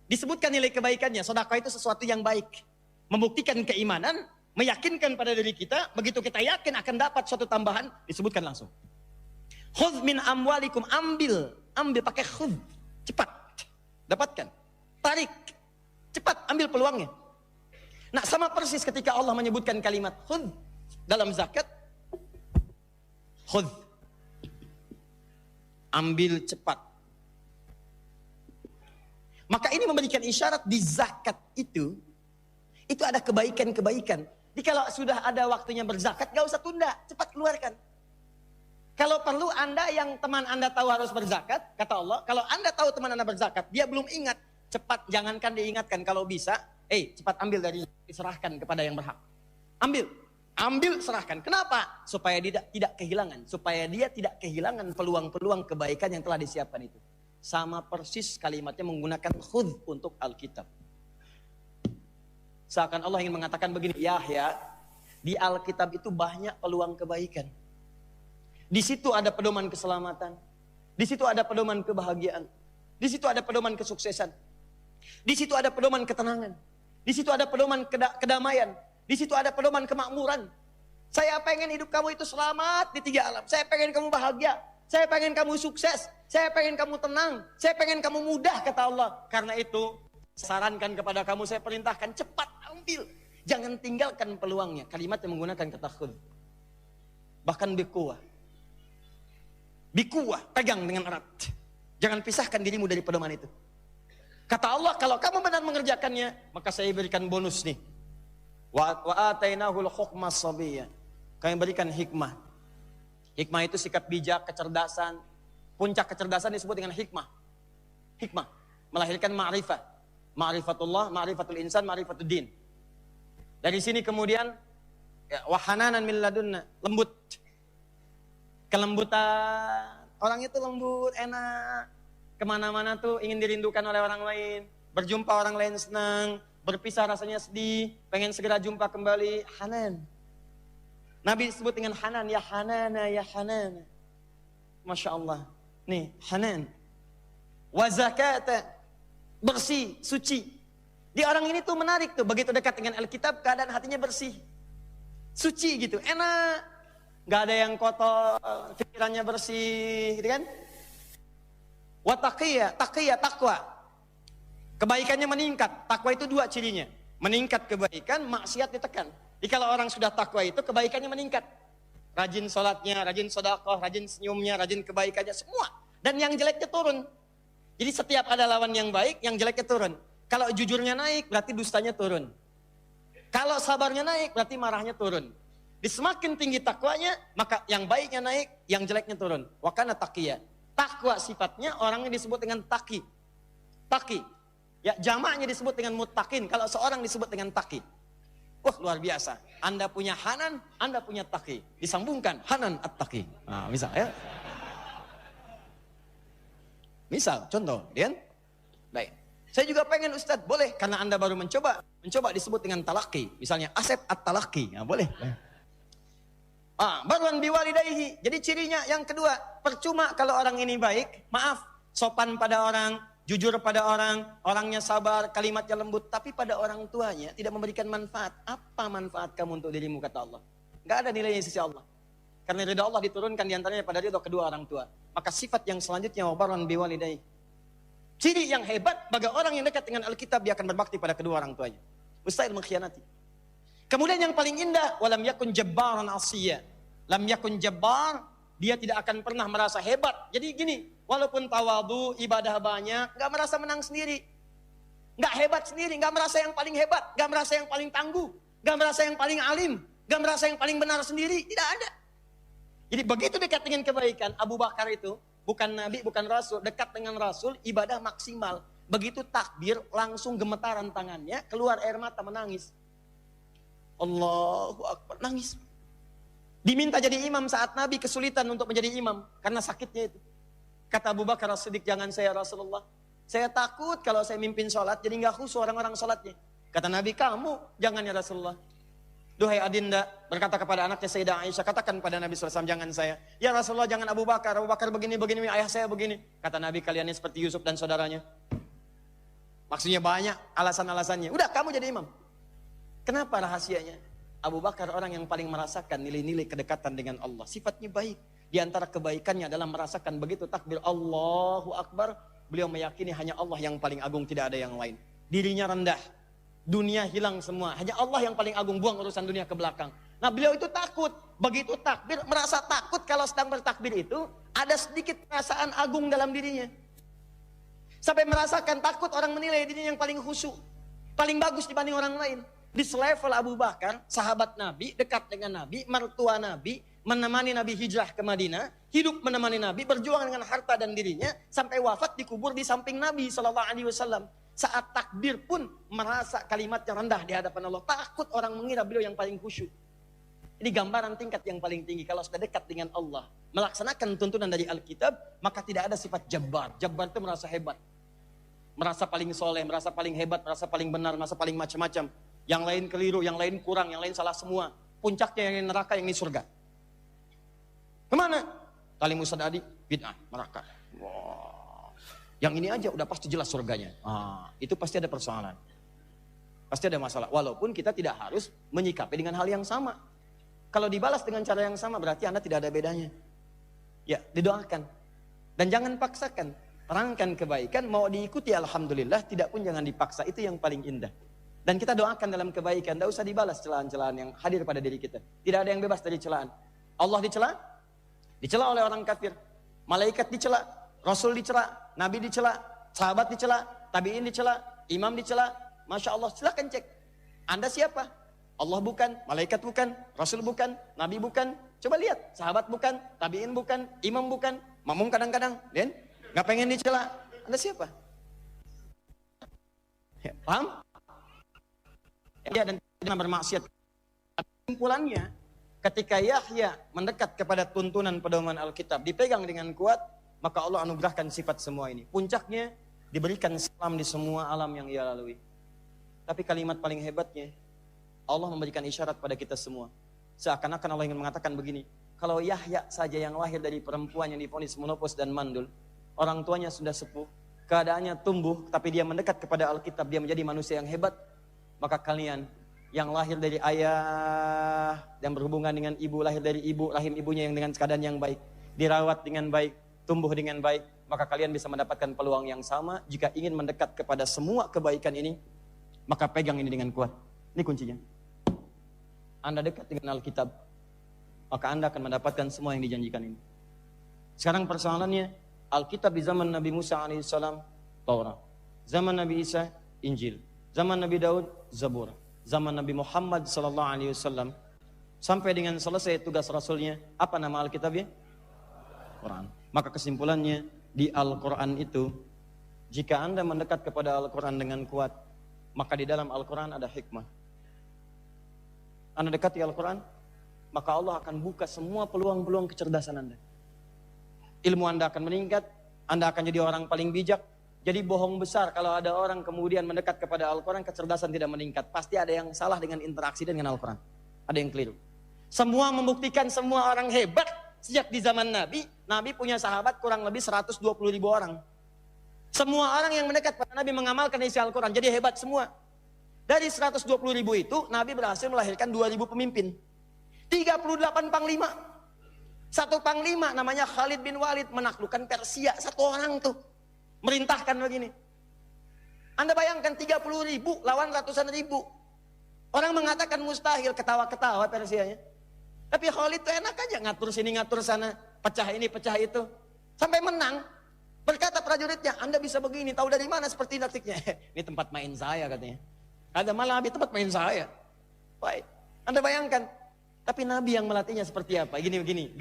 Disebutkan nilai kebaikannya. Sedekah itu sesuatu yang baik. Membuktikan keimanan, meyakinkan pada diri kita, begitu kita yakin akan dapat suatu tambahan, disebutkan langsung. Khudh min amwalikum, ambil pakai khudh. Cepat. Dapatkan. Tarik. Cepat ambil peluangnya. Nah, sama persis ketika Allah menyebutkan kalimat khudh dalam zakat. Khudh. Ambil cepat. Maka ini memberikan isyarat di zakat itu ada kebaikan-kebaikan. Jadi kalau sudah ada waktunya berzakat, gak usah tunda, cepat keluarkan. Kalau perlu Anda yang teman Anda tahu harus berzakat, kata Allah, kalau Anda tahu teman Anda berzakat, dia belum ingat, cepat jangankan diingatkan, kalau bisa, cepat ambil dari diserahkan kepada yang berhak. Ambil serahkan. Kenapa? Supaya dia tidak kehilangan, supaya dia tidak kehilangan peluang-peluang kebaikan yang telah disiapkan itu. Sama persis kalimatnya menggunakan khudh untuk Alkitab. Seakan Allah ingin mengatakan begini, Yahya, di Alkitab itu banyak peluang kebaikan. Di situ ada pedoman keselamatan. Di situ ada pedoman kebahagiaan. Di situ ada pedoman kesuksesan. Di situ ada pedoman ketenangan. Di situ ada pedoman kedamaian. Di situ ada pedoman kemakmuran. Saya pengen hidup kamu itu selamat di 3 alam. Saya pengen kamu bahagia. Saya pengen kamu sukses. Saya pengen kamu tenang. Saya pengen kamu mudah, kata Allah. Karena itu, sarankan kepada kamu, saya perintahkan cepat ambil. Jangan tinggalkan peluangnya. Kalimat yang menggunakan kata khudh. Bahkan bikuah. Bikuah, pegang dengan erat. Jangan pisahkan dirimu dari pedoman itu. Kata Allah, kalau kamu benar mengerjakannya, maka saya berikan bonus nih. Wa atainahul hukma sabiyya. Kami berikan hikmah. Hikmah itu sikap bijak, kecerdasan. Puncak kecerdasan disebut dengan hikmah. Hikmah melahirkan ma'rifah. Ma'rifatullah, ma'rifatul insan, ma'rifatul din. Dari sini kemudian wahananan min ladunna, lembut. Kelembutan. Orang itu lembut, enak. Kemana-mana tuh ingin dirindukan oleh orang lain. Berjumpa orang lain senang. Berpisah rasanya sedih. Pengen segera jumpa kembali. Hanan. Nabi disebut dengan Hanan. Ya Hanana, ya Hanana. Masya Allah. Nih, Hanan. Wa zakata. Bersih, suci. Di orang ini tuh menarik tuh. Begitu dekat dengan Alkitab, keadaan hatinya bersih. Suci gitu, enak. Gak ada yang kotor, pikirannya bersih, gitu kan? Wa taqiyya, takwa. Kebaikannya meningkat. Takwa itu 2 cirinya. Meningkat kebaikan, maksiat ditekan. Jadi kalau orang sudah takwa itu, kebaikannya meningkat. Rajin sholatnya, rajin sedekah, rajin senyumnya, rajin kebaikannya, semua. Dan yang jeleknya turun. Jadi setiap ada lawan yang baik, yang jeleknya turun. Kalau jujurnya naik, berarti dustanya turun. Kalau sabarnya naik, berarti marahnya turun. Di semakin tinggi takwanya, maka yang baiknya naik, yang jeleknya turun. Wa kana taqiyya. Takwa sifatnya orangnya disebut dengan taqi. Taqi. Ya, jamaknya disebut dengan muttaqin. Kalau seorang disebut dengan taqi. Wah, luar biasa. Anda punya Hanan, Anda punya taqi. Disambungkan Hanan at-taqi. Nah, misal ya. Misal, contoh, Dian. Baik. Saya juga pengen Ustadz, boleh. Karena Anda baru mencoba disebut dengan talaki. Misalnya Asep at-talaki. Nah, boleh. Barwan biwalidayhi. Jadi cirinya yang kedua, percuma kalau orang ini baik, maaf, sopan pada orang, jujur pada orang, orangnya sabar, kalimatnya lembut, tapi pada orang tuanya tidak memberikan manfaat. Apa manfaat kamu untuk dirimu, kata Allah? Gak ada nilainya di sisi Allah. Karena ridha Allah diturunkan diantaranya pada ridha kedua orang tua. Maka sifat yang selanjutnya, barwan biwalidayhi. Ciri yang hebat bagi orang yang dekat dengan Alkitab, dia akan berbakti pada kedua orang tuanya. Mustahil mengkhianati. Kemudian yang paling indah, walam yakun jabbaran asiyya. Lam yakun jabbar, dia tidak akan pernah merasa hebat. Jadi gini, walaupun tawadu, ibadah banyak, gak merasa menang sendiri. Gak hebat sendiri, gak merasa yang paling hebat, gak merasa yang paling tangguh, gak merasa yang paling alim, gak merasa yang paling benar sendiri, tidak ada. Jadi begitu dekat dengan kebaikan, Abu Bakar itu, bukan Nabi, bukan Rasul, dekat dengan Rasul, ibadah maksimal. Begitu takbir, langsung gemetaran tangannya, keluar air mata menangis. Allahu Akbar, nangis. Diminta jadi imam saat Nabi kesulitan untuk menjadi imam karena sakitnya itu. Kata Abu Bakar As-Siddiq, jangan saya Rasulullah. Saya takut kalau saya mimpin sholat jadi nggak khusyuk orang-orang sholatnya. Kata Nabi, kamu jangan ya Rasulullah. Duhai adinda, berkata kepada anaknya Sayyidah Aisyah, katakan pada Nabi SAW, jangan saya. Ya Rasulullah, jangan Abu Bakar begini, ayah saya begini. Kata Nabi, kalian ini seperti Yusuf dan saudaranya. Maksudnya banyak alasan-alasannya. Udah, kamu jadi imam. Kenapa rahasianya? Abu Bakar orang yang paling merasakan nilai-nilai kedekatan dengan Allah. Sifatnya baik. Di antara kebaikannya adalah merasakan begitu takbir Allahu Akbar. Beliau meyakini hanya Allah yang paling agung, tidak ada yang lain. Dirinya rendah. Dunia hilang semua. Hanya Allah yang paling agung, buang urusan dunia ke belakang. Nah, beliau itu takut. Begitu takbir, merasa takut kalau sedang bertakbir itu, ada sedikit perasaan agung dalam dirinya. Sampai merasakan takut orang menilai dirinya yang paling khusyuk. Paling bagus dibanding orang lain. Di selevel Abu Bakar, sahabat Nabi, dekat dengan Nabi, mertua Nabi, menemani Nabi hijrah ke Madinah, hidup menemani Nabi, berjuang dengan harta dan dirinya, sampai wafat dikubur di samping Nabi SAW. Saat takbir pun merasa kalimat yang rendah di hadapan Allah. Takut orang mengira beliau yang paling khusyuk. Ini gambaran tingkat yang paling tinggi. Kalau sudah dekat dengan Allah, melaksanakan tuntunan dari Alkitab, maka tidak ada sifat jabbar. Jabbar itu merasa hebat, merasa paling soleh, merasa paling hebat, merasa paling benar, merasa paling macam-macam. Yang lain keliru, yang lain kurang, yang lain salah semua. Puncaknya yang ini neraka, yang ini surga. Kemana? Tali musadadi, bid'ah, neraka. Wow. Yang ini aja udah pasti jelas surganya. Itu pasti ada persoalan. Pasti ada masalah. Walaupun kita tidak harus menyikapi dengan hal yang sama. Kalau dibalas dengan cara yang sama berarti Anda tidak ada bedanya. Ya, didoakan. Dan jangan paksakan. Terangkan kebaikan, mau diikuti alhamdulillah, tidak pun jangan dipaksa. Itu yang paling indah. Dan kita doakan dalam kebaikan, tidak usah dibalas celaan-celaan yang hadir pada diri kita. Tidak ada yang bebas dari celaan. Allah dicela, dicela oleh orang kafir. Malaikat dicela, Rasul dicela, Nabi dicela, sahabat dicela, tabi'in dicela, imam dicela. Masya Allah, silakan cek. Anda siapa? Allah bukan, malaikat bukan, Rasul bukan, Nabi bukan. Coba lihat, sahabat bukan, tabi'in bukan, imam bukan, makmum kadang-kadang, dan nggak pengen dicela. Anda siapa? Ya, paham? Ya, dan tidak bermaksiat. Kesimpulannya, ketika Yahya mendekat kepada tuntunan pedoman Alkitab, dipegang dengan kuat, maka Allah anugerahkan sifat semua ini. Puncaknya, diberikan salam di semua alam yang ia lalui. Tapi kalimat paling hebatnya, Allah memberikan isyarat pada kita semua. Seakan-akan Allah ingin mengatakan begini, kalau Yahya saja yang lahir dari perempuan yang divonis menopause dan mandul, orang tuanya sudah sepuh, keadaannya tumbuh, tapi dia mendekat kepada Alkitab, dia menjadi manusia yang hebat, maka kalian yang lahir dari ayah dan berhubungan dengan ibu, lahir dari ibu, rahim ibunya yang dengan keadaan yang baik, dirawat dengan baik, tumbuh dengan baik, maka kalian bisa mendapatkan peluang yang sama. Jika ingin mendekat kepada semua kebaikan ini, maka pegang ini dengan kuat. Ini kuncinya. Anda dekat dengan Alkitab, maka Anda akan mendapatkan semua yang dijanjikan ini. Sekarang persoalannya, Alkitab di zaman Nabi Musa alaihissalam, Taurat. Zaman Nabi Isa, Injil. Zaman Nabi Daud, Zabur. Zaman Nabi Muhammad sallallahu alaihi wasallam, sampai dengan selesai tugas Rasulnya, apa nama Alkitabnya? Quran. Maka kesimpulannya, di Al-Quran itu, jika Anda mendekat kepada Al-Quran dengan kuat, maka di dalam Al-Quran ada hikmah. Anda dekati Al-Quran, maka Allah akan buka semua peluang-peluang kecerdasan Anda. Ilmu Anda akan meningkat, Anda akan jadi orang paling bijak. Jadi bohong besar kalau ada orang kemudian mendekat kepada Al-Quran, kecerdasan tidak meningkat. Pasti ada yang salah dengan interaksi dengan Al-Quran. Ada yang keliru. Semua membuktikan semua orang hebat. Sejak di zaman Nabi, Nabi punya sahabat kurang lebih 120.000 orang. Semua orang yang mendekat pada Nabi mengamalkan isi Al-Quran, jadi hebat semua. Dari 120.000 itu, Nabi berhasil melahirkan 2.000 pemimpin. 38 panglima. Satu panglima namanya Khalid bin Walid menaklukkan Persia. Satu orang tuh. Merintahkan begini. Anda bayangkan 30.000 lawan ratusan ribu. Orang mengatakan mustahil, ketawa-ketawa Persianya. Tapi Khalid tuh enak aja, ngatur sini, ngatur sana. Pecah ini, pecah itu. Sampai menang. Berkata prajuritnya, Anda bisa begini, tahu dari mana seperti taktiknya? Ini tempat main saya katanya. Ada malah Nabi tempat main saya. Baik. Anda bayangkan. Tapi Nabi yang melatihnya seperti apa? Gini.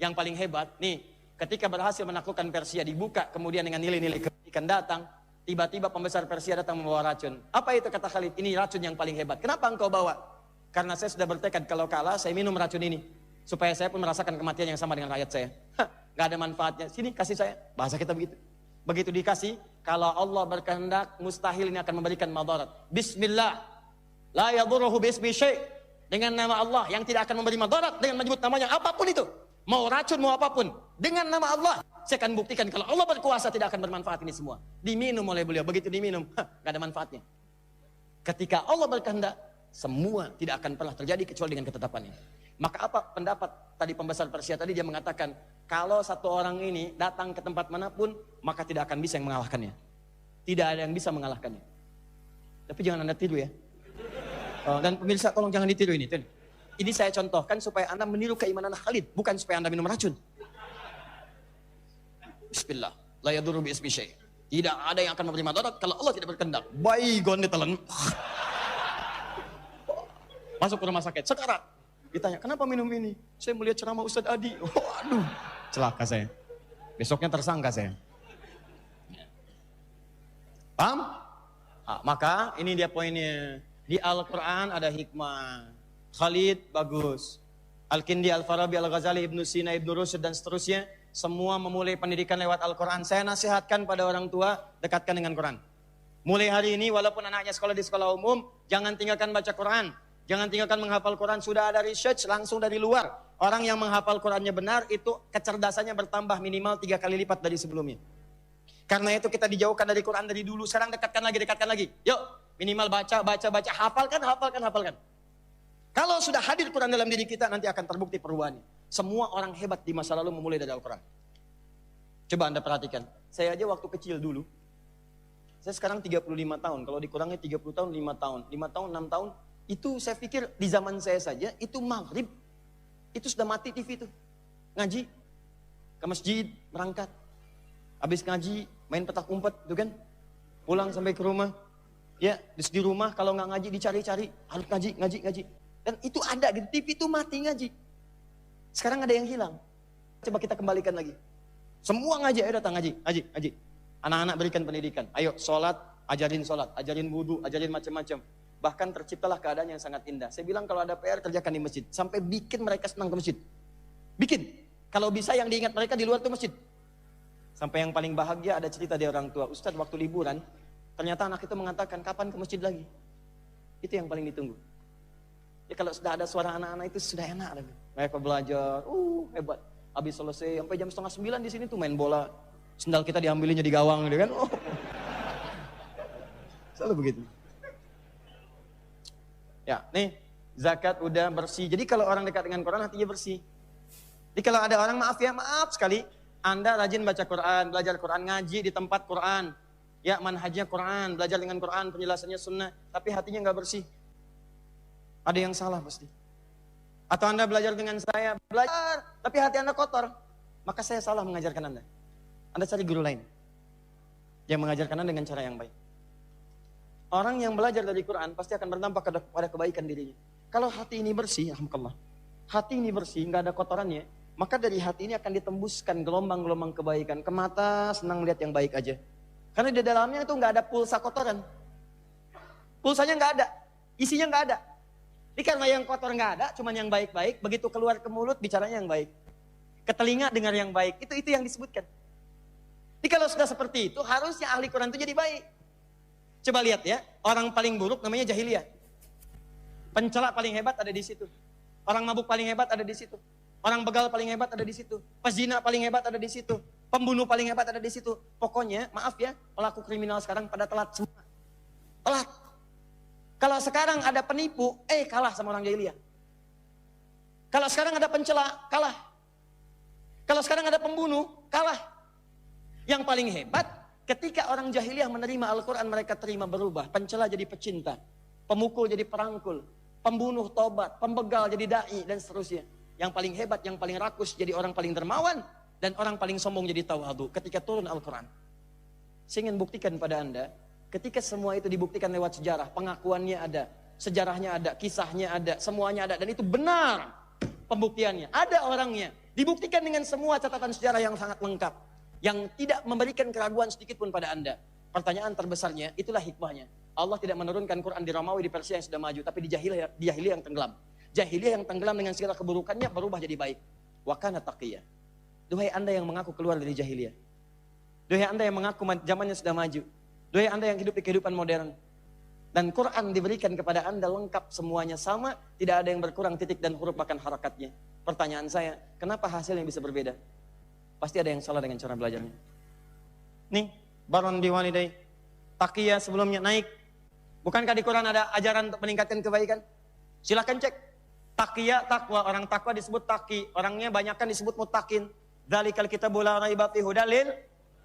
Yang paling hebat, nih, ketika berhasil menaklukkan Persia, dibuka kemudian dengan nilai-nilai kebaikan datang, tiba-tiba pembesar Persia datang membawa racun. Apa itu kata Khalid? Ini racun yang paling hebat. Kenapa engkau bawa? Karena saya sudah bertekad kalau kalah, saya minum racun ini. Supaya saya pun merasakan kematian yang sama dengan rakyat saya. Gak ada manfaatnya. Sini, kasih saya. Bahasa kita begitu. Begitu dikasih, kalau Allah berkehendak, mustahil ini akan memberikan madarat. Bismillah, la yadurruhu bismi syai'. Dengan nama Allah yang tidak akan memberi madarat dengan menyebut namanya apapun itu. Mau racun, mau apapun. Dengan nama Allah, saya akan buktikan kalau Allah berkuasa tidak akan bermanfaat ini semua. Diminum oleh beliau, begitu diminum, gak ada manfaatnya. Ketika Allah berkehendak, semua tidak akan pernah terjadi kecuali dengan ketetapannya. Maka apa pendapat tadi pembesar Persia tadi, dia mengatakan, kalau satu orang ini datang ke tempat manapun, maka tidak akan bisa yang mengalahkannya. Tidak ada yang bisa mengalahkannya. Tapi jangan Anda tiru ya. Dan pemirsa tolong jangan ditiru ini. Ini saya contohkan supaya Anda meniru keimanan Khalid, bukan supaya Anda minum racun. Bismillah, la yadurru bi ismi syai'. Tidak ada yang akan memberi madarat kalau Allah tidak berkehendak. Baygon ditelan. Masuk ke rumah sakit, sekarat. Ditanya, kenapa minum ini? Saya melihat ceramah Ustadz Adi. Waduh, celaka saya. Besoknya tersangka saya. Paham? Maka ini dia poinnya. Di Al-Quran ada hikmah. Khalid bagus. Al-Kindi, Al-Farabi, Al-Ghazali, Ibnu Sina, Ibnu Rushd dan seterusnya. Semua memulai pendidikan lewat Al-Quran. Saya nasihatkan pada orang tua, dekatkan dengan Quran. Mulai hari ini walaupun anaknya sekolah di sekolah umum, jangan tinggalkan baca Quran. Jangan tinggalkan menghafal Quran. Sudah ada research langsung dari luar. Orang yang menghafal Qurannya benar itu kecerdasannya bertambah minimal 3 kali lipat dari sebelumnya. Karena itu kita dijauhkan dari Quran dari dulu. Sekarang dekatkan lagi. Yuk, minimal baca, hafalkan. Kalau sudah hadir Quran dalam diri kita, nanti akan terbukti perubahannya. Semua orang hebat di masa lalu memulai dari Al-Quran. Coba Anda perhatikan. Saya aja waktu kecil dulu. Saya sekarang 35 tahun. Kalau dikurangnya 30 tahun, 5 tahun. 5 tahun, 6 tahun. Itu saya pikir di zaman saya saja, itu maghrib. Itu sudah mati TV itu. Ngaji. Ke masjid, berangkat. Habis ngaji, main petak umpet, itu kan. Pulang sampai ke rumah. Ya, di rumah kalau nggak ngaji dicari-cari. Harus ngaji. Dan itu ada gitu, TV itu mati ngaji. Sekarang ada yang hilang. Coba kita kembalikan lagi. Semua ngaji, ayo datang ngaji. Anak-anak berikan pendidikan. Ayo sholat, ajarin wudu, ajarin macam-macam. Bahkan terciptalah keadaan yang sangat indah. Saya bilang kalau ada PR kerjakan di masjid. Sampai bikin mereka senang ke masjid. Bikin. Kalau bisa yang diingat mereka di luar itu masjid. Sampai yang paling bahagia ada cerita dari orang tua. Ustadz waktu liburan, ternyata anak itu mengatakan kapan ke masjid lagi. Itu yang paling ditunggu. Ya kalau sudah ada suara anak-anak itu sudah enak. Mereka belajar, hebat. Habis selesai sampai jam 8:30 di sini tuh main bola. Sendal kita diambilinnya di gawang gitu kan. Selalu begitu. Ya, nih zakat udah bersih. Jadi kalau orang dekat dengan Quran hatinya bersih. Jadi kalau ada orang maaf sekali, Anda rajin baca Quran, belajar Quran, ngaji di tempat Quran. Ya, manhajnya Quran, belajar dengan Quran, penjelasannya sunnah, tapi hatinya nggak bersih. Ada yang salah pasti. Atau Anda belajar dengan saya, belajar, tapi hati Anda kotor. Maka saya salah mengajarkan Anda. Anda cari guru lain yang mengajarkan Anda dengan cara yang baik. Orang yang belajar dari Quran pasti akan berdampak pada kebaikan dirinya. Kalau hati ini bersih, alhamdulillah. Hati ini bersih, nggak ada kotorannya. Maka dari hati ini akan ditembuskan gelombang-gelombang kebaikan. Ke mata senang melihat yang baik aja. Karena di dalamnya itu nggak ada pulsa kotoran. Pulsanya nggak ada, isinya nggak ada. Jadi karena yang kotor nggak ada, cuman yang baik-baik. Begitu keluar ke mulut bicaranya yang baik. Ke telinga dengar yang baik. Itu yang disebutkan. Jadi kalau sudah seperti itu, harusnya ahli Quran itu jadi baik. Coba lihat ya, orang paling buruk namanya jahiliyah. Pencela paling hebat ada di situ. Orang mabuk paling hebat ada di situ. Orang begal paling hebat ada di situ. Pezina paling hebat ada di situ. Pembunuh paling hebat ada di situ. Pokoknya, maaf ya, pelaku kriminal sekarang pada telat semua. Telat. Kalau sekarang ada penipu, kalah sama orang jahiliyah. Kalau sekarang ada pencela, kalah. Kalau sekarang ada pembunuh, kalah. Yang paling hebat, ketika orang jahiliyah menerima Al-Quran, mereka terima berubah. Pencela jadi pecinta. Pemukul jadi perangkul. Pembunuh tobat. Pembegal jadi da'i dan seterusnya. Yang paling hebat, yang paling rakus jadi orang paling dermawan. Dan orang paling sombong jadi tawadu ketika turun Al-Quran. Saya ingin buktikan pada Anda, ketika semua itu dibuktikan lewat sejarah, pengakuannya ada, sejarahnya ada, kisahnya ada, semuanya ada. Dan itu benar pembuktiannya. Ada orangnya. Dibuktikan dengan semua catatan sejarah yang sangat lengkap. Yang tidak memberikan keraguan sedikit pun pada Anda. Pertanyaan terbesarnya, itulah hikmahnya. Allah tidak menurunkan Quran di Romawi, di Persia yang sudah maju, tapi di jahiliyah yang tenggelam. Jahiliyah yang tenggelam dengan segala keburukannya berubah jadi baik. Wa kana taqiyya. Duhai Anda yang mengaku keluar dari jahiliyah. Duhai Anda yang mengaku zamannya sudah maju. Duhai Anda yang hidup di kehidupan modern. Dan Quran diberikan kepada Anda lengkap semuanya sama, tidak ada yang berkurang titik dan huruf bahkan harakatnya. Pertanyaan saya, kenapa hasilnya bisa berbeda? Pasti ada yang salah dengan cara belajarnya. Nih, baron diwanidai. Taqiyah sebelumnya naik. Bukankah di Quran ada ajaran untuk meningkatkan kebaikan? Silakan cek. Taqiyah, takwa. Orang takwa disebut taqi. Orangnya banyakkan disebut mutakin. Dzalikal kitabu la raiba fihi hudal lil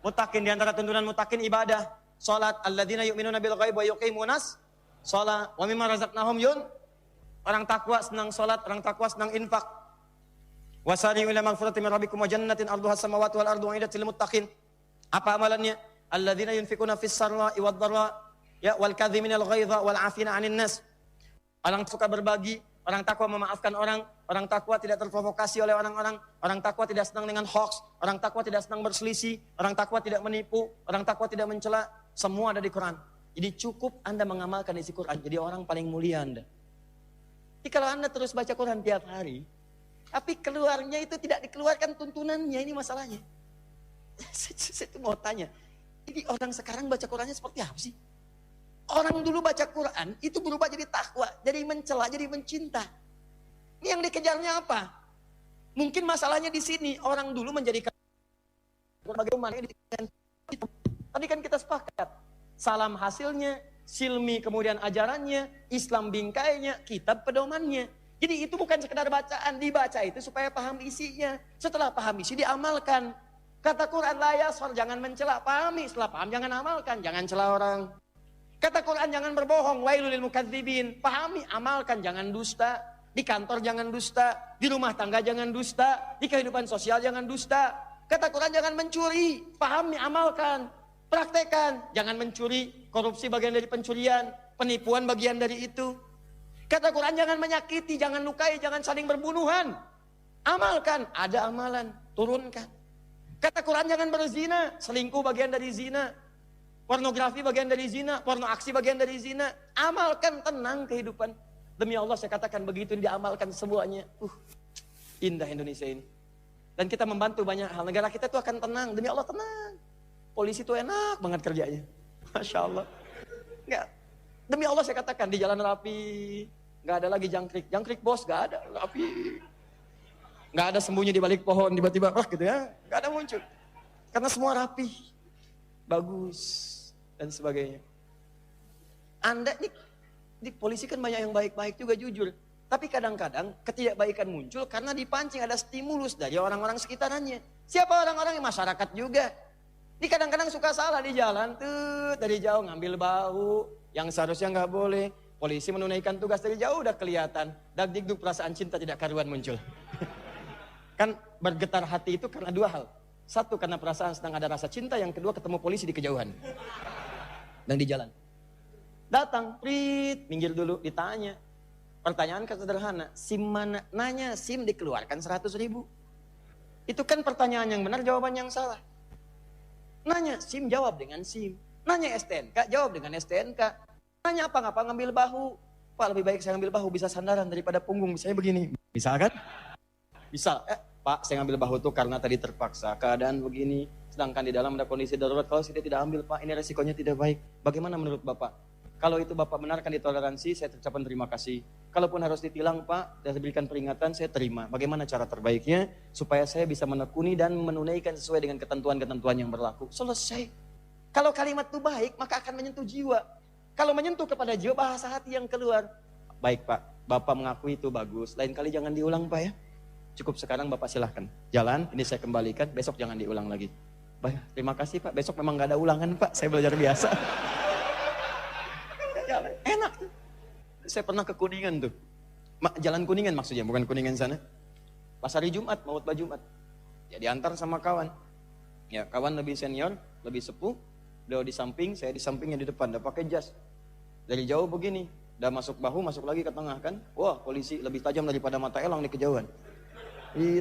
muttaqin. Di antara tuntunan mutakin ibadah. Salat. Alladzina yu'minuna bil ghaib wa yuqimunas shalah wa mimma razaqnahum yun. Orang takwa senang salat, orang takwa senang infak. Wasari'u ila maghfiratin min rabbikum wa jannatin arduha as-samawati wal ardu u'iddat lil muttaqin. Apa amalannya? Alladzina yunfikuna fis sarra'i wad dharra ya wal kadhiminal ghaidha wal 'afina 'anil nas. Orang suka berbagi, orang takwa memaafkan orang takwa tidak terprovokasi oleh orang-orang, orang takwa tidak senang dengan hoax, orang takwa tidak senang berselisih, orang takwa tidak menipu, orang takwa tidak mencela, semua ada di Quran. Jadi cukup Anda mengamalkan isi Quran, jadi orang paling mulia Anda. Jadi kalau Anda terus baca Quran tiap hari, tapi keluarnya itu tidak dikeluarkan tuntunannya, ini masalahnya. Saya tuh mau tanya, ini orang sekarang baca Qurannya seperti apa sih? Orang dulu baca Quran itu berubah jadi takwa, jadi mencela, jadi mencinta. Ini yang dikejarnya apa? Mungkin masalahnya di sini, orang dulu menjadikan bagaimana tadi kan kita sepakat. Salam hasilnya, silmi kemudian ajarannya, Islam bingkainya, kitab pedomannya. Jadi itu bukan sekedar bacaan, dibaca itu supaya paham isinya. Setelah paham isi diamalkan. Kata Quran la yasfar, jangan mencela, pahami, setelah paham jangan amalkan, jangan cela orang. Kata Quran jangan berbohong, wailul lil mukadzibin. Pahami, amalkan, jangan dusta. Di kantor jangan dusta, di rumah tangga jangan dusta, di kehidupan sosial jangan dusta. Kata Quran jangan mencuri, pahami, amalkan, praktekan. Jangan mencuri, korupsi bagian dari pencurian, penipuan bagian dari itu. Kata Quran jangan menyakiti, jangan lukai, jangan saling berbunuhan. Amalkan, ada amalan, turunkan. Kata Quran jangan berzina, selingkuh bagian dari zina. Pornografi bagian dari zina, porno aksi bagian dari zina. Amalkan, tenang kehidupan. Demi Allah saya katakan begitu diamalkan semuanya. Indah Indonesia ini. Dan kita membantu banyak hal. Negara kita tuh akan tenang, demi Allah tenang. Polisi tuh enak banget kerjanya. Masya Allah. Enggak. Demi Allah saya katakan di jalan rapi. Enggak ada lagi jangkrik. Jangkrik bos, enggak ada. Rapi. Enggak ada sembunyi di balik pohon tiba-tiba gitu ya. Enggak ada muncul. Karena semua rapi. Bagus. Dan sebagainya. Anda di polisi kan banyak yang baik-baik juga jujur. Tapi kadang-kadang ketidakbaikan muncul karena dipancing ada stimulus dari orang-orang sekitarannya. Siapa orang-orang yang masyarakat juga. Ini kadang-kadang suka salah di jalan tuh dari jauh ngambil bau yang seharusnya nggak boleh. Polisi menunaikan tugas dari jauh udah kelihatan. Dagdikduk perasaan cinta tidak karuan muncul. Kan bergetar hati itu karena dua hal. Satu karena perasaan sedang ada rasa cinta, yang kedua ketemu polisi di kejauhan. Dan di jalan. Datang, prit, minggir dulu, ditanya. Pertanyaan kan sederhana, SIM mana? Nanya, SIM dikeluarkan 100.000. Itu kan pertanyaan yang benar, jawaban yang salah. Nanya, SIM jawab dengan SIM. Nanya STNK, jawab dengan STNK. Nanya apa ngapa ngambil bahu. Pak lebih baik saya ngambil bahu, bisa sandaran daripada punggung. Misalnya begini, bisa kan? Bisa, Pak saya ngambil bahu tuh karena tadi terpaksa, keadaan begini. Sedangkan di dalam ada kondisi darurat, kalau saya tidak ambil Pak, ini resikonya tidak baik. Bagaimana menurut Bapak? Kalau itu Bapak benarkan ditoleransi, saya ucapkan terima kasih. Kalaupun harus ditilang Pak, dan diberikan peringatan, saya terima. Bagaimana cara terbaiknya, supaya saya bisa menekuni dan menunaikan sesuai dengan ketentuan-ketentuan yang berlaku. Selesai. Kalau kalimat itu baik, maka akan menyentuh jiwa. Kalau menyentuh kepada jiwa, bahasa hati yang keluar. Baik Pak, Bapak mengakui itu bagus. Lain kali jangan diulang Pak ya. Cukup sekarang Bapak silahkan. Jalan, ini saya kembalikan, besok jangan diulang lagi. Baik, terima kasih Pak, besok memang gak ada ulangan Pak, saya belajar biasa. Enak. Saya pernah ke Kuningan tuh. Jalan Kuningan maksudnya, bukan Kuningan sana. Pas hari Jumat, mau khutbah Jumat. Ya diantar sama kawan. Ya kawan lebih senior, lebih sepuh. Beliau di samping, saya di sampingnya di depan. Udah pakai jas. Dari jauh begini. Udah masuk bahu, masuk lagi ke tengah kan. Wah polisi lebih tajam daripada mata elang di kejauhan.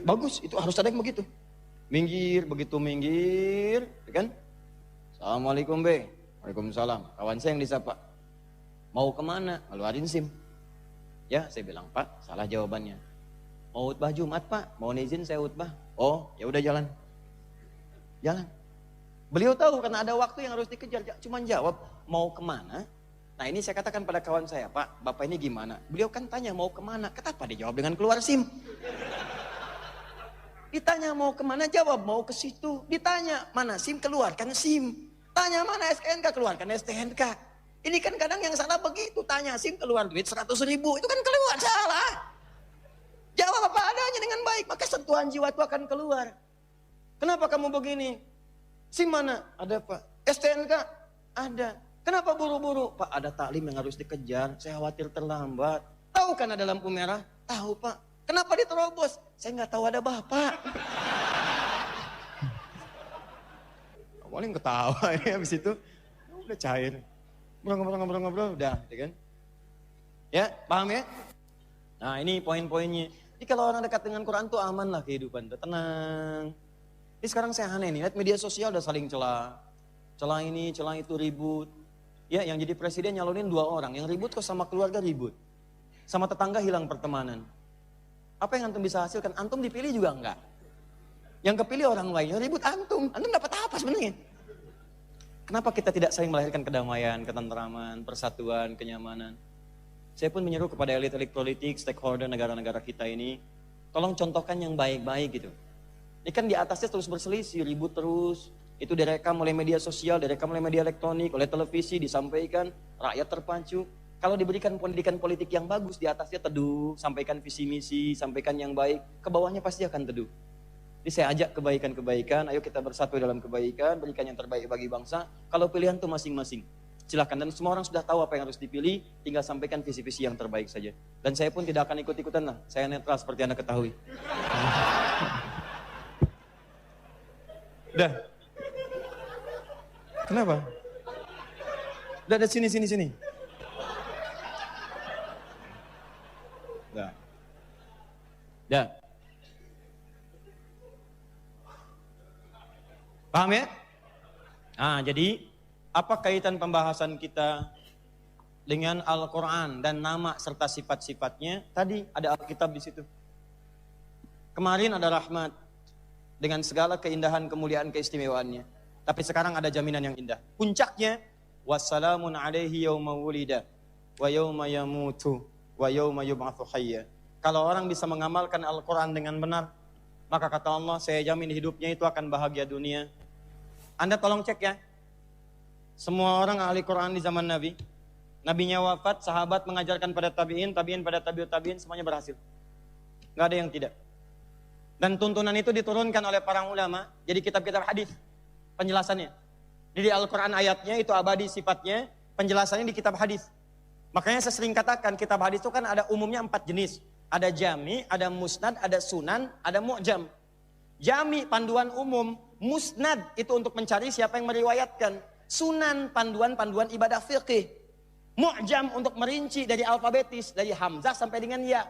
Bagus, itu harus ada yang begitu. Minggir, begitu minggir. Kan? Assalamualaikum be. Waalaikumsalam. Kawan saya yang disapa. Mau kemana? Ngeluarin SIM. Ya, saya bilang, Pak, salah jawabannya. Mau khutbah Jumat, Pak. Mau izin saya khutbah. Oh, ya udah jalan. Jalan. Beliau tahu karena ada waktu yang harus dikejar. Cuman jawab, mau kemana? Nah ini saya katakan pada kawan saya, Pak, Bapak ini gimana? Beliau kan tanya mau kemana? Kenapa dijawab dengan keluar SIM? Ditanya mau kemana? Jawab mau ke situ. Ditanya mana SIM? Keluarkan SIM. Tanya mana STNK? Keluarkan STNK. Ini kan kadang yang salah begitu, tanya SIM keluar duit 100.000, itu kan keluar salah. Jawab apa adanya dengan baik, maka sentuhan jiwa itu akan keluar. Kenapa kamu begini? SIM mana? Ada Pak. STNK? Ada. Kenapa buru-buru? Pak ada taklim yang harus dikejar, saya khawatir terlambat. Tahu kan ada lampu merah? Tahu Pak. Kenapa diterobos? Saya nggak tahu ada Bapak. Paling ketawa ya habis itu, udah cair. Ngobrol-ngobrol, udah, gitu kan? Ya, paham ya? Nah ini poin-poinnya. Jadi kalau orang dekat dengan Quran tuh aman lah kehidupan tuh, tenang. Ini sekarang saya aneh nih, lihat media sosial udah saling celah. Celah ini, celah itu ribut. Ya yang jadi presiden nyalonin 2 orang, yang ribut kok sama keluarga ribut. Sama tetangga hilang pertemanan. Apa yang antum bisa hasilkan? Antum dipilih juga enggak. Yang kepilih orang lain, yang ribut antum. Antum dapat apa sebenarnya? Kenapa kita tidak saling melahirkan kedamaian, ketentraman, persatuan, kenyamanan? Saya pun menyeru kepada elit-elit politik, stakeholder negara-negara kita ini, tolong contohkan yang baik-baik gitu. Ini kan di atasnya terus berselisih, ribut terus. Itu direkam oleh media sosial, direkam oleh media elektronik, oleh televisi, disampaikan, rakyat terpacu. Kalau diberikan pendidikan politik yang bagus, di atasnya teduh, sampaikan visi misi, sampaikan yang baik, ke bawahnya pasti akan teduh. Jadi saya ajak kebaikan-kebaikan, ayo kita bersatu dalam kebaikan, berikan yang terbaik bagi bangsa. Kalau pilihan itu masing-masing, silakan. Dan semua orang sudah tahu apa yang harus dipilih, tinggal sampaikan visi-visi yang terbaik saja. Dan saya pun tidak akan ikut-ikutan lah, saya netral seperti Anda ketahui. Udah. Kenapa? Udah ada sini. Udah. Paham ya? Nah, jadi apa kaitan pembahasan kita dengan Al-Quran dan nama serta sifat-sifatnya? Tadi ada Alkitab di situ. Kemarin ada rahmat dengan segala keindahan, kemuliaan, keistimewaannya. Tapi sekarang ada jaminan yang indah. Puncaknya, wassalamun alaihi yawma wulida wa yawma yamutu wa yawma yub'atsu hayya. Kalau orang bisa mengamalkan Al-Quran dengan benar, maka kata Allah, saya jamin hidupnya itu akan bahagia dunia. Anda tolong cek ya. Semua orang ahli Quran di zaman Nabi. Nabinya wafat, sahabat mengajarkan pada tabi'in, tabi'in pada tabi'ut tabi'in, semuanya berhasil. Nggak ada yang tidak. Dan tuntunan itu diturunkan oleh para ulama, jadi kitab-kitab hadis penjelasannya. Jadi Al-Quran ayatnya itu abadi sifatnya, penjelasannya di kitab hadis. Makanya saya sering katakan kitab hadis itu kan ada umumnya 4 jenis. Ada jami, ada musnad, ada sunan, ada mu'jam. Jami panduan umum, musnad itu untuk mencari siapa yang meriwayatkan. Sunan panduan-panduan ibadah fiqih. Mu'jam untuk merinci dari alfabetis, dari hamzah sampai dengan ya.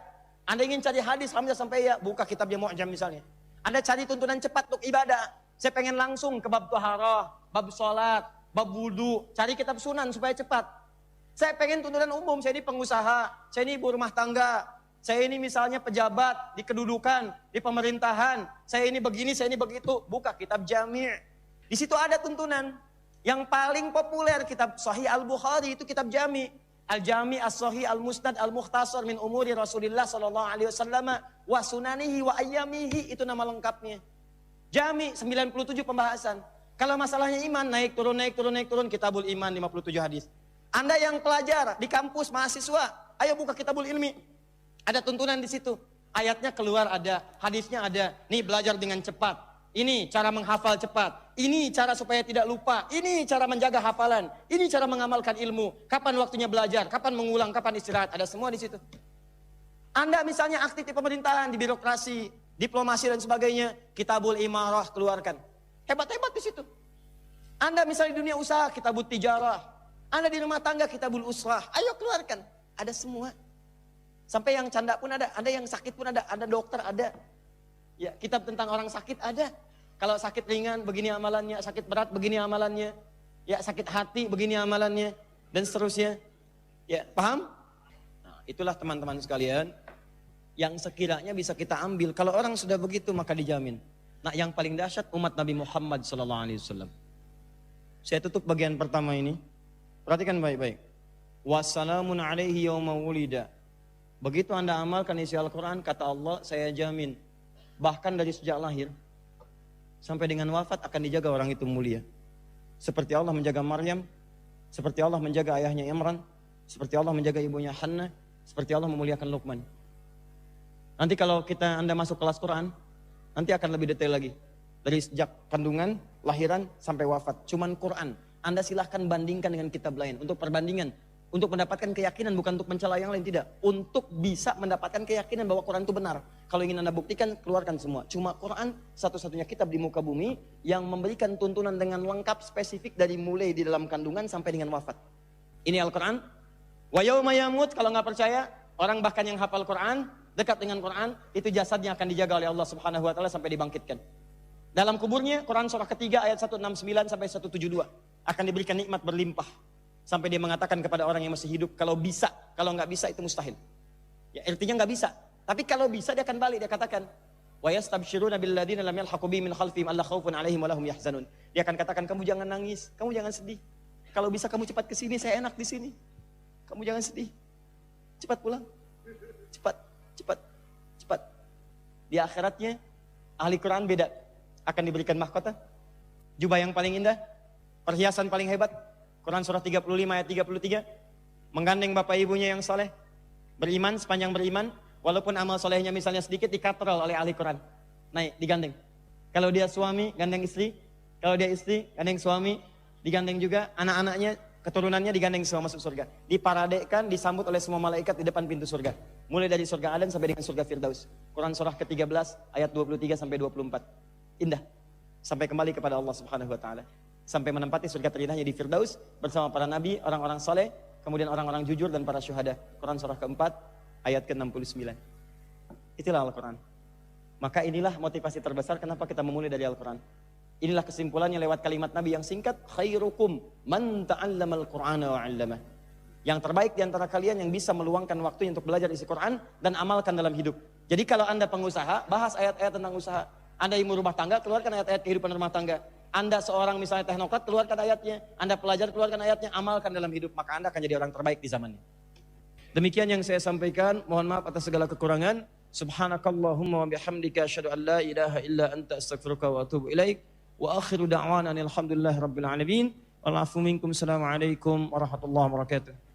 Anda ingin cari hadis hamzah sampai ya, buka kitabnya Mu'jam misalnya. Anda cari tuntunan cepat untuk ibadah. Saya pengen langsung ke bab taharah, bab sholat, bab wudu, cari kitab sunan supaya cepat. Saya pengen tuntunan umum, saya ini pengusaha, saya ini ibu rumah tangga, saya ini misalnya pejabat di kedudukan, di pemerintahan, saya ini begini, saya ini begitu. Buka kitab Jami'. Di situ ada tuntunan. Yang paling populer kitab Sahih Al-Bukhari itu kitab Jami'. Al-Jami' As-Sahih Al-Musnad Al-Mukhtasar min umuri Rasulillah sallallahu alaihi wasallam wa sunanihi wa ayyamihi, itu nama lengkapnya. Jami' 97 pembahasan. Kalau masalahnya iman naik turun kitabul iman 57 hadis. Anda yang pelajar di kampus mahasiswa, ayo buka kitabul ilmi. Ada tuntunan di situ. Ayatnya keluar ada, hadisnya ada. Nih belajar dengan cepat. Ini cara menghafal cepat. Ini cara supaya tidak lupa. Ini cara menjaga hafalan. Ini cara mengamalkan ilmu. Kapan waktunya belajar, kapan mengulang, kapan istirahat. Ada semua di situ. Anda misalnya aktif di pemerintahan, di birokrasi, diplomasi dan sebagainya. Kitabul Imarah keluarkan. Hebat-hebat di situ. Anda misalnya di dunia usaha, kitabul tijarah. Anda di rumah tangga, kitabul usrah. Ayo keluarkan. Ada semua. Sampai yang canda pun ada yang sakit pun ada dokter ada. Ya, kitab tentang orang sakit ada. Kalau sakit ringan begini amalannya, sakit berat begini amalannya. Ya, sakit hati begini amalannya dan seterusnya. Ya, paham? Nah, itulah teman-teman sekalian yang sekiranya bisa kita ambil. Kalau orang sudah begitu maka dijamin. Nah, yang paling dahsyat umat Nabi Muhammad SAW. Saya tutup bagian pertama ini. Perhatikan baik-baik. Wassalamun alaihi yawma wulida. Begitu Anda amalkan isi Al-Quran, kata Allah, saya jamin. Bahkan dari sejak lahir, sampai dengan wafat akan dijaga orang itu mulia. Seperti Allah menjaga Maryam, seperti Allah menjaga ayahnya Imran, seperti Allah menjaga ibunya Hannah, seperti Allah memuliakan Luqman. Nanti kalau Anda masuk kelas Quran, nanti akan lebih detail lagi. Dari sejak kandungan, lahiran, sampai wafat. Cuman Quran. Anda silahkan bandingkan dengan kitab lain. Untuk perbandingan. Untuk mendapatkan keyakinan, bukan untuk mencela yang lain, tidak. Untuk bisa mendapatkan keyakinan bahwa Quran itu benar. Kalau ingin Anda buktikan, keluarkan semua. Cuma Quran satu-satunya kitab di muka bumi yang memberikan tuntunan dengan lengkap spesifik dari mulai di dalam kandungan sampai dengan wafat. Ini Al-Quran. Wa yauma yamut, kalau nggak percaya, Orang bahkan yang hafal Quran, dekat dengan Quran, itu jasadnya akan dijaga oleh Allah Subhanahu wa taala sampai dibangkitkan. Dalam kuburnya, Quran surah ketiga ayat 169 sampai 172 akan diberikan nikmat berlimpah sampai dia mengatakan kepada orang yang masih hidup, kalau bisa, kalau nggak bisa itu mustahil. Ya, artinya nggak bisa. Tapi kalau bisa dia akan balik, dia katakan, wa yastabshiruna billadzina lam yalhaqu bihim min khalfihim alla khaufun 'alaihim wa lahum yahzanun. Dia akan katakan, kamu jangan nangis, kamu jangan sedih. Kalau bisa kamu cepat ke sini, saya enak di sini. Kamu jangan sedih. Cepat pulang. Cepat, cepat, cepat. Di akhiratnya ahli Quran beda. Akan diberikan mahkota, jubah yang paling indah, perhiasan paling hebat. Quran surah 35 ayat 33. Menggandeng bapak ibunya yang soleh, beriman sepanjang beriman, walaupun amal solehnya misalnya sedikit, dikatrol oleh ahli Quran. Naik, digandeng. Kalau dia suami, gandeng istri. Kalau dia istri, gandeng suami. Digandeng juga anak-anaknya, keturunannya digandeng semua masuk surga. Diparadekan, disambut oleh semua malaikat di depan pintu surga. Mulai dari surga Aden sampai dengan surga Firdaus. Quran surah ke-13 ayat 23 sampai 24. Indah. Sampai kembali kepada Allah Subhanahu wa taala. Sampai menempati surga terindahnya di Firdaus bersama para nabi, orang-orang saleh, kemudian orang-orang jujur dan para syuhada. Quran surah ke-4 ayat ke-69. Itulah Al-Quran. Maka inilah motivasi terbesar kenapa kita memulai dari Al-Quran. Inilah kesimpulannya lewat kalimat Nabi yang singkat, khairukum man ta'allamal Qur'ana wa 'allamah. Yang terbaik di antara kalian yang bisa meluangkan waktu untuk belajar isi Quran dan amalkan dalam hidup. Jadi kalau Anda pengusaha, bahas ayat-ayat tentang usaha. Anda ibu rumah tangga, keluarkan ayat-ayat kehidupan rumah tangga. Anda seorang misalnya teknokrat, keluarkan ayatnya. Anda pelajar, keluarkan ayatnya, amalkan dalam hidup. Maka Anda akan jadi orang terbaik di zamannya. Demikian yang saya sampaikan. Mohon maaf atas segala kekurangan. Subhanakallahumma wa bihamdika asyhadu an la ilaha illa anta astaghfiruka wa atubu ilaik. Wa akhiru da'wana alhamdulillahi rabbil alamin. Wal afu minkum. Assalamualaikum warahmatullahi wabarakatuh.